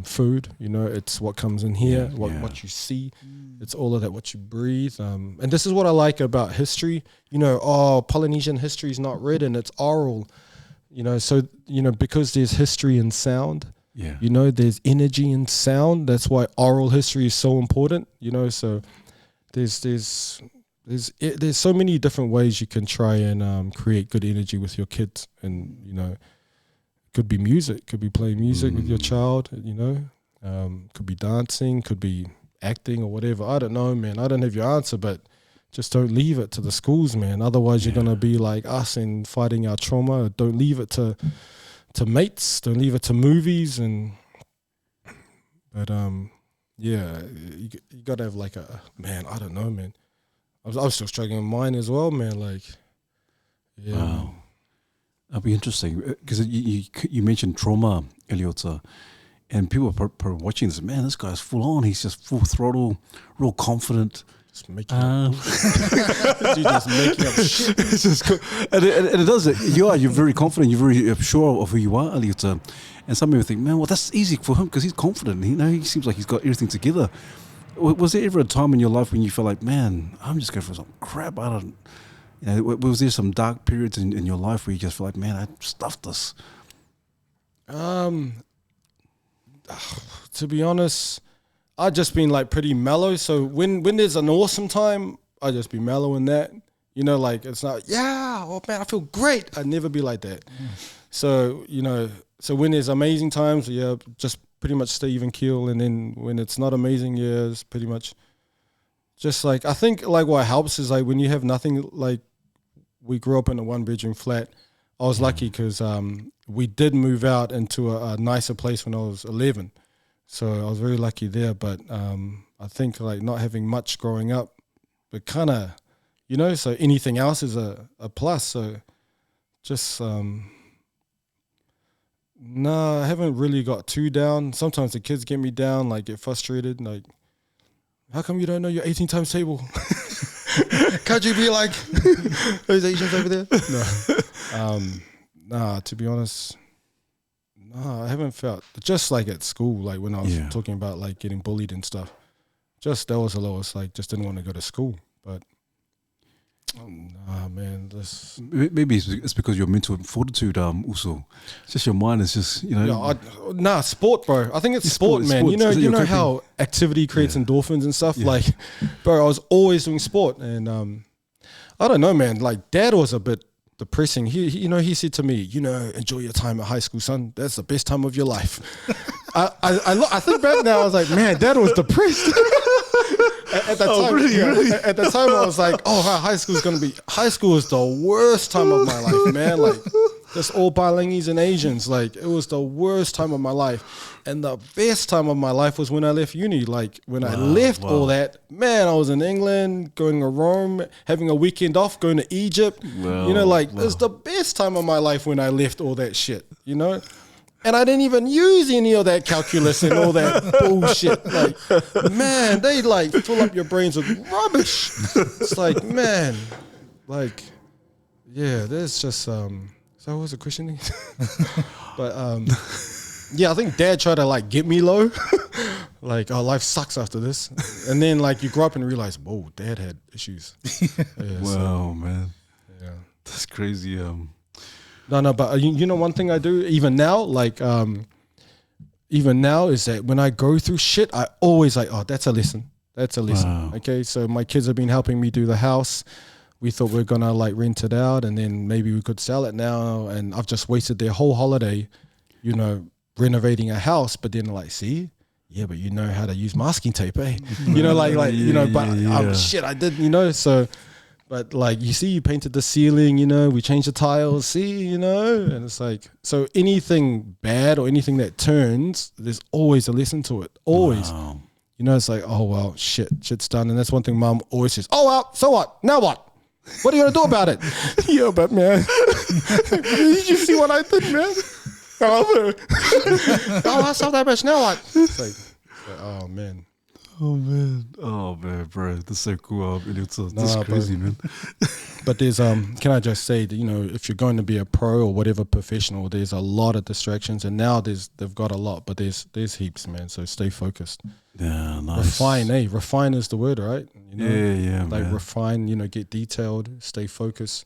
food, it's what comes in here, what you see. It's all of that, what you breathe. And this is what I like about history. Polynesian history is not written, it's oral. So, because there's history in sound, there's energy in sound. That's why oral history is so important, so there's so many different ways you can try and create good energy with your kids. And, could be music, could be playing music with your child, you know, could be dancing, could be acting or whatever. I don't know, man. I don't have your answer, but just don't leave it to the schools, man. Otherwise, you're gonna be like us and fighting our trauma. Don't leave it to mates. Don't leave it to movies. But yeah, you gotta have like a man. I don't know, man. I was still struggling with mine as well, man. Like, yeah. Wow. That'll be interesting because you mentioned trauma, Eliota, and people are watching this. Man, this guy's full on. He's just full throttle, real confident. Just making up. Just making up shit. It's just cool. And it does it. You're very confident. You're very sure of who you are, Eliota. And some people think, man, well, that's easy for him because he's confident. He seems like he's got everything together. Was there ever a time in your life when you felt like, man, I'm just going for some crap? I don't. You know, was there some dark periods in your life where you just feel like, man, I stuffed this? To be honest, I've just been like pretty mellow. So when there's an awesome time, I just be mellow in that. You know, like it's not, oh man, I feel great. I'd never be like that. So, you know, so when there's amazing times, just pretty much stay even keel. And then when it's not amazing, it's pretty much just like, I think like what helps is like when you have nothing, like we grew up in a 1-bedroom flat. I was lucky because we did move out into a nicer place when I was 11. So I was very lucky there. But I think like not having much growing up, but kind of, you know, so anything else is a plus. So just, no, I haven't really got too down. Sometimes the kids get me down, like get frustrated. Like, how come you don't know your 18 times table? Can't you be like those Asians over there? No. Nah, to be honest, no, I haven't felt, just like at school, like when I was talking about like getting bullied and stuff, just that was the lowest, like just didn't want to go to school. But nah, man, this maybe it's because your mental fortitude also. It's just your mind is just, you know. Sport, bro. I think it's sport, man. Sports. You know how activity creates endorphins and stuff. Like, bro, I was always doing sport, and I don't know, man. Like, Dad was a bit depressing. He said to me, you know, enjoy your time at high school, son. That's the best time of your life. I think back now, I was like, man, Dad was depressed. At that time, really? At the time, I was like, oh, high school is the worst time of my life, man. Like, just all Balinese and Asians. Like, it was the worst time of my life. And the best time of my life was when I left uni. Like, when I left all that, man, I was in England, going to Rome, having a weekend off, going to Egypt. It was the best time of my life when I left all that shit, you know? And I didn't even use any of that calculus and all that bullshit. Like, man, they like fill up your brains with rubbish. It's like, man, like, there's just, so what was the question? But, I think Dad tried to like get me low. Like, oh, life sucks after this. And then like you grow up and realize, whoa, Dad had issues. Man. Yeah. That's crazy. No, but you know one thing I do even now, like even now, is that when I go through shit, I always like, oh, that's a lesson. That's a lesson. Wow. Okay, so my kids have been helping me do the house. We thought we are gonna like rent it out, and then maybe we could sell it now. And I've just wasted their whole holiday, you know, renovating a house. But then like, see, but you know how to use masking tape, eh? You know, shit, I did, you know, so. But like, you see, you painted the ceiling, you know, we changed the tiles, see, you know, and it's like, so anything bad or anything that turns, there's always a lesson to it. Always. Wow. You know, it's like, oh, well, shit's done. And that's one thing Mom always says, oh, well, so what? Now what? What are you going to do about it? Yeah, but man, did you see what I did, man? Oh, I saw that bitch, now what? It's like, oh, man. Oh man, bro, that's so cool. That's crazy, man. But there's can I just say that, you know, if you're going to be a pro or whatever professional, there's a lot of distractions, and now they've got a lot, but there's heaps, man. So stay focused. Yeah, nice. Refine is the word, right? You know, yeah, like man. refine, you know, get detailed, stay focused.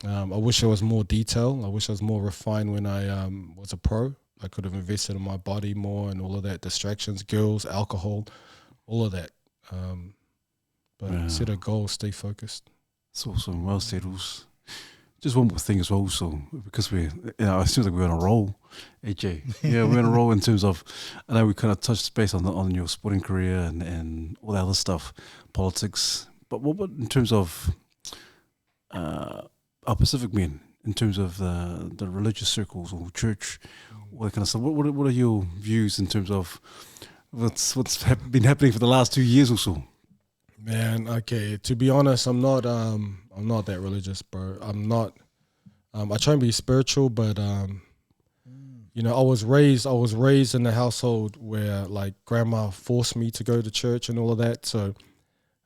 I wish I was more detailed. I wish I was more refined when I was a pro. I could have invested in my body more and all of that, distractions, girls, alcohol, all of that. But set a goal, stay focused. It's awesome. Well said, Us. Just one more thing as well. So because it seems like we're on a roll, AJ. Yeah, we're on a roll in terms of. I know we kind of touched base on your sporting career and all that other stuff, politics. But what in terms of our Pacific men, in terms of the religious circles or church, all that kind of stuff? What are your views in terms of what's been happening for the last 2 years or so? Man, okay. To be honest, I'm not that religious, bro. I'm not. I try and be spiritual, but you know, I was raised in a household where like grandma forced me to go to church and all of that. So,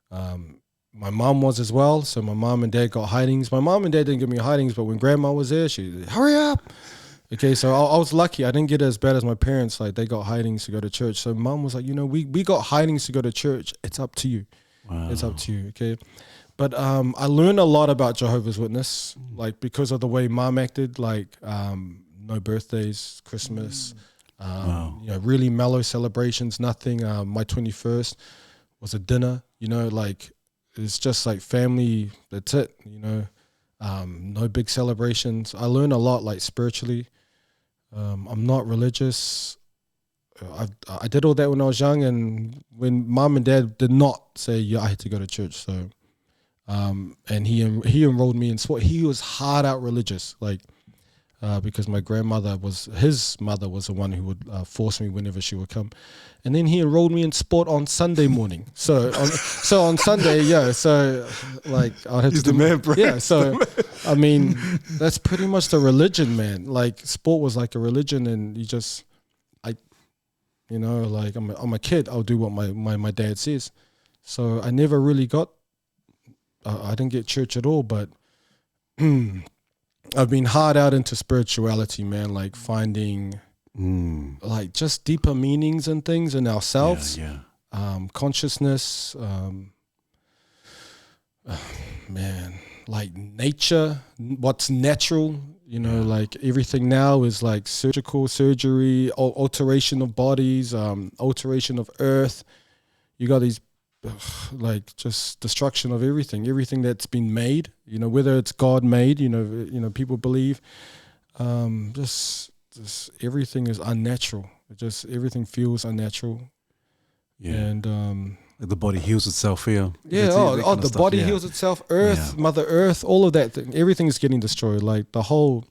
my mom was as well. So my mom and dad got hidings. My mom and dad didn't give me hidings, but when grandma was there, she hurry up. Okay, so I was lucky. I didn't get it as bad as my parents. Like they got hidings to go to church. So mom was like, you know, we got hidings to go to church. It's up to you. Wow. It's up to you, okay? But I learned a lot about Jehovah's Witness, like because of the way mom acted, like no birthdays, Christmas, you know, really mellow celebrations, nothing. My 21st was a dinner, you know, like it's just like family, that's it, you know, no big celebrations. I learned a lot, like spiritually. I'm not religious. I did all that when I was young, and when mom and dad did not say, yeah, I had to go to church. So, and he enrolled me in sport. He was hard out religious, like, because my his mother was the one who would force me whenever she would come. And then he enrolled me in sport on Sunday morning. So on Sunday, yeah, so like I'd have He's to the man, bro. Yeah, so I mean, that's pretty much the religion, man. Like sport was like a religion, and you know, like I'm a kid. I'll do what my dad says. So I never really got. I didn't get church at all, but I've been hard out into spirituality, man. Like finding like just deeper meanings and things in ourselves. Yeah. Consciousness. Man, like nature. What's natural. You know, like everything now is like surgery, alteration of bodies, alteration of earth. You got these, like just destruction of everything that's been made. You know, whether it's God made. You know, people believe. Just everything is unnatural. Everything feels unnatural. Yeah. And the body heals itself here. yeah, the body heals itself. Earth, Mother Earth, all of that thing. Everything is getting destroyed. Like the whole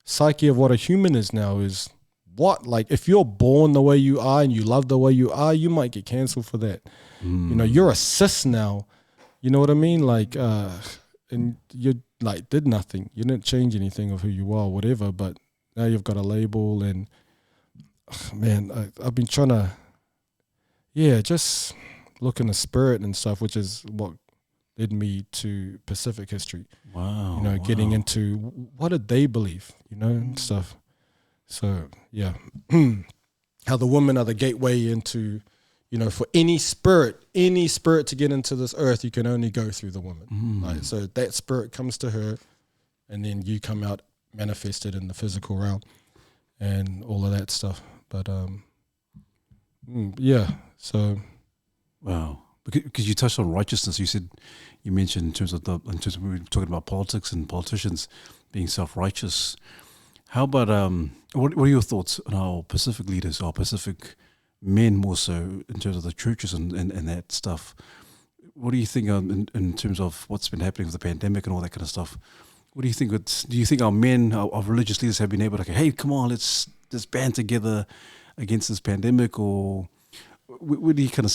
psyche of what a human is now is what? Like if you're born the way you are and you love the way you are, you might get cancelled for that. You know, you're a cis now. You know what I mean? Like, and you like did nothing. You didn't change anything of who you are, whatever. But now you've got a label, and man, I've been trying to, just look in the spirit and stuff, which is what led me to Pacific history. Wow. You know, getting into what did they believe, you know, and stuff. So, yeah. How the women are the gateway into, you know, for any spirit to get into this earth, you can only go through the woman. Like, so that spirit comes to her, and then you come out manifested in the physical realm and all of that stuff. But, so... Wow, because you touched on righteousness. You mentioned in terms of we were talking about politics and politicians being self-righteous. How about what are your thoughts on our Pacific leaders, our Pacific men more so in terms of the churches and that stuff? What do you think in terms of what's been happening with the pandemic and all that kind of stuff? What do you think? Do you think our men, our religious leaders, have been able to, hey, come on, let's band together against this pandemic, or where do you kind of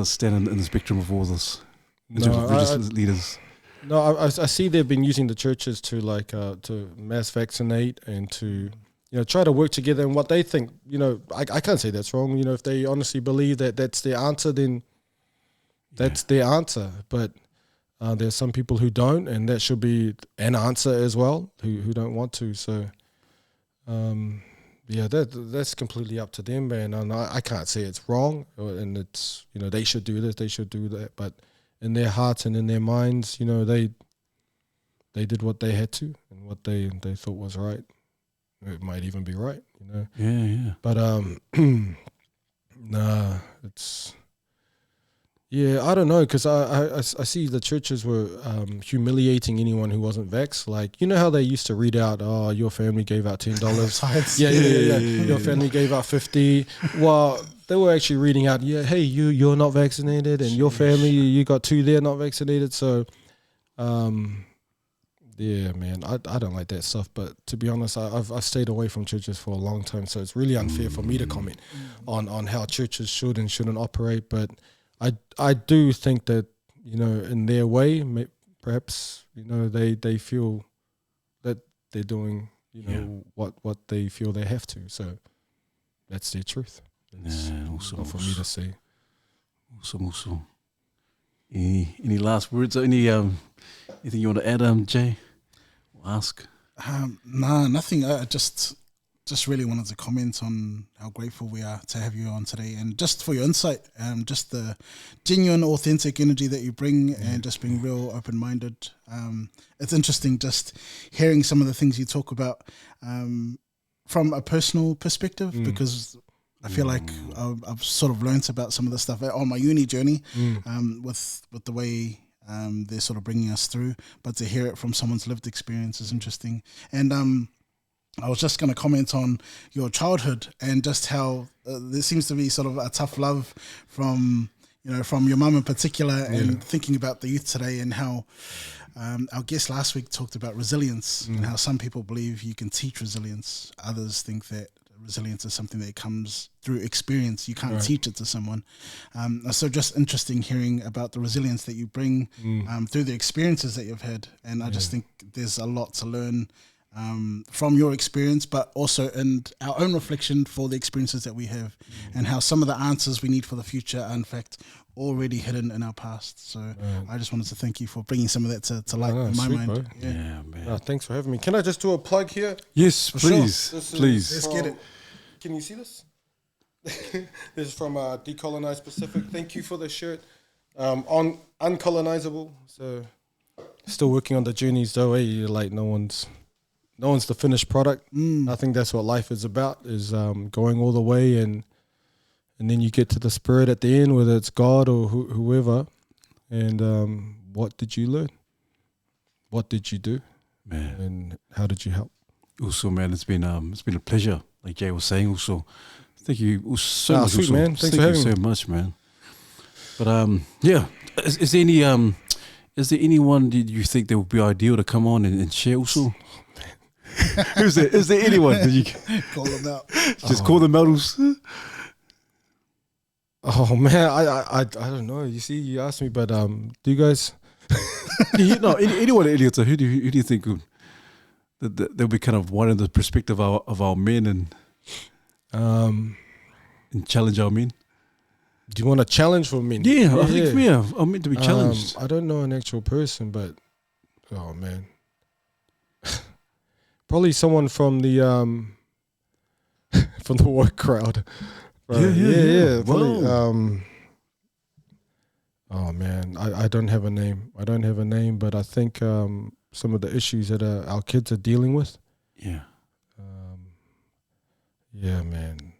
stand in the spectrum of all this in terms of religious leaders? No, I see they've been using the churches to like to mass vaccinate and to, you know, try to work together in what they think. You know, I can't say that's wrong. You know, if they honestly believe that that's their answer, then that's their answer. But there's some people who don't, and that should be an answer as well, who don't want to. So, that's completely up to them, man. And I can't say it's wrong, and it's, you know, they should do this, they should do that. But in their hearts and in their minds, you know, they did what they had to and what they thought was right. It might even be right, you know. Yeah. But nah, it's Yeah, I don't know, because I see the churches were humiliating anyone who wasn't vaxxed. Like, you know how they used to read out, oh, your family gave out $10. Yeah. Your family gave out 50. Well, they were actually reading out, yeah, hey, you're not vaccinated, and your family, you got 2 there not vaccinated. So, yeah, man, I don't like that stuff. But to be honest, I've stayed away from churches for a long time, so it's really unfair for me to comment on how churches should and shouldn't operate. But I do think that, you know, in their way, perhaps, you know, they feel that they're doing, you know, what they feel they have to. So that's their truth. It's not for me to say. Awesome. Any last words or anything you want to add, Jay? Or ask? Nah, nothing. I just really wanted to comment on how grateful we are to have you on today, and just for your insight, just the genuine, authentic energy that you bring, and just being real open-minded. It's interesting just hearing some of the things you talk about from a personal perspective, because I feel like I've sort of learnt about some of the stuff on my uni journey, with the way they're sort of bringing us through, but to hear it from someone's lived experience is interesting. And I was just going to comment on your childhood and just how there seems to be sort of a tough love from your mum in particular, and thinking about the youth today, and how our guest last week talked about resilience, and how some people believe you can teach resilience. Others think that resilience is something that comes through experience. You can't teach it to someone. So just interesting hearing about the resilience that you bring through the experiences that you've had. And I just think there's a lot to learn from your experience, but also in our own reflection for the experiences that we have, and how some of the answers we need for the future are in fact already hidden in our past. So I just wanted to thank you for bringing some of that to light in my mind. Bro. Yeah, man. Thanks for having me. Can I just do a plug here? Yes, please. Sure. Please. Let's get it. Can you see this? This is from Decolonize Pacific. Thank you for the shirt. On uncolonizable. So still working on the journeys though. Like no one's the finished product. I think that's what life is about, is going all the way, and then you get to the spirit at the end, whether it's God or whoever. And what did you learn? What did you do? Man. And how did you help? Also, man, it's been a pleasure. Like Jay was saying, also, thank you so much, sweet, also. man. Thanks for having you me. so much, man. But yeah, is there anyone that you think that would be ideal to come on and share also? Is there anyone that you Call them out. just call them out? Also? Oh man, I don't know. You see, you asked me, but do you guys? Anyone, Eliota, who do you think would they'll be kind of one in the perspective of our men and challenge our men? Do you want a challenge for men? Yeah, I think I'm meant to be challenged. I don't know an actual person, but oh man, probably someone from the from the work crowd. Yeah. Probably, oh man, I don't have a name. But I think some of the issues that our kids are dealing with. Yeah. Yeah, man.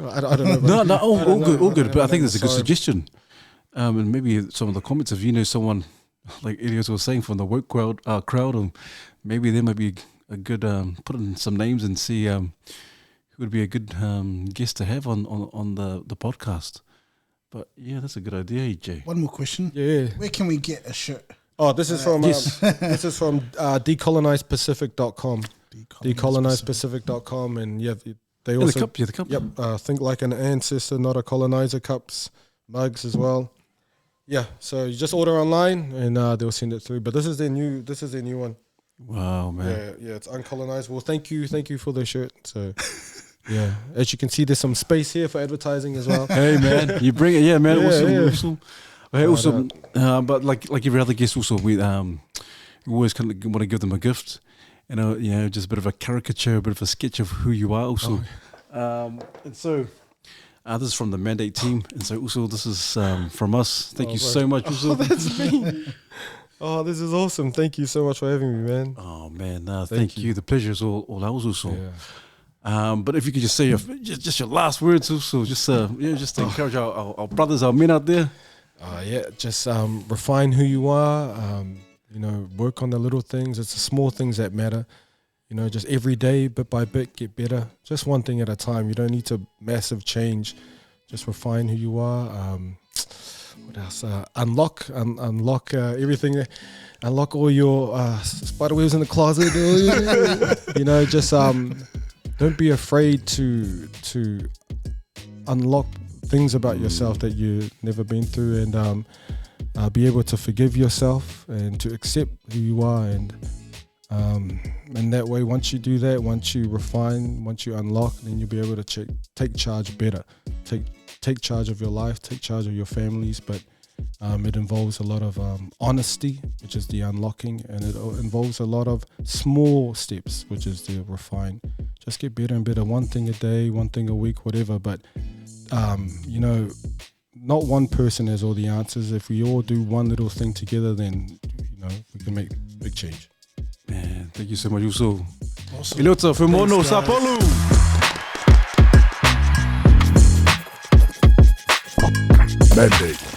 I don't know. No, all good. But I think that's a good Sorry. suggestion. And maybe some of the comments, if you know someone like Eliota was saying from the work crowd, or maybe there might be a good put in some names and see who would be a good guest to have on the podcast. But yeah, that's a good idea, EJ. One more question. Yeah. Where can we get a shirt? Oh, this is from yes. this is from decolonizepacific.com. Decolonizepacific.com, and they also the cup. Yep. Think like an ancestor, not a colonizer. Cups, mugs as well. Yeah. So you just order online, and they'll send it through. But this is their new one. Wow, man. Yeah. It's uncolonized. Well, thank you for the shirt. So. Yeah, as you can see, there's some space here for advertising as well. Hey, man, you bring it, yeah, man. Yeah, awesome. Hey, also, but like every other guest, also we always kind of want to give them a gift, and just a bit of a caricature, a bit of a sketch of who you are, also. And so, this is from the Mandate team, and so also this is from us. Thank you so much. Oh, that's me. Oh, this is awesome. Thank you so much for having me, man. Oh man, thank you. The pleasure is all ours, also. Yeah. But if you could just say just your last words also, just to encourage our brothers, our men out there. Just refine who you are. Work on the little things. It's the small things that matter. Just every day, bit by bit, get better. Just one thing at a time. You don't need to massive change. Just refine who you are. What else? Unlock everything. Unlock all your spider webs in the closet. Just don't be afraid to unlock things about yourself that you've never been through, and be able to forgive yourself and to accept who you are, and that way, once you do that, once you refine, once you unlock, then you'll be able to take charge better. Take charge of your life, take charge of your families, but it involves a lot of honesty, which is the unlocking, and it involves a lot of small steps, which is the refine. Just get better and better, one thing a day, one thing a week, whatever, but not one person has all the answers. If we all do one little thing together, then we can make big change. Man, thank you so much, Uso. Awesome. Eliota Fuimaono Sapolu. Mandate.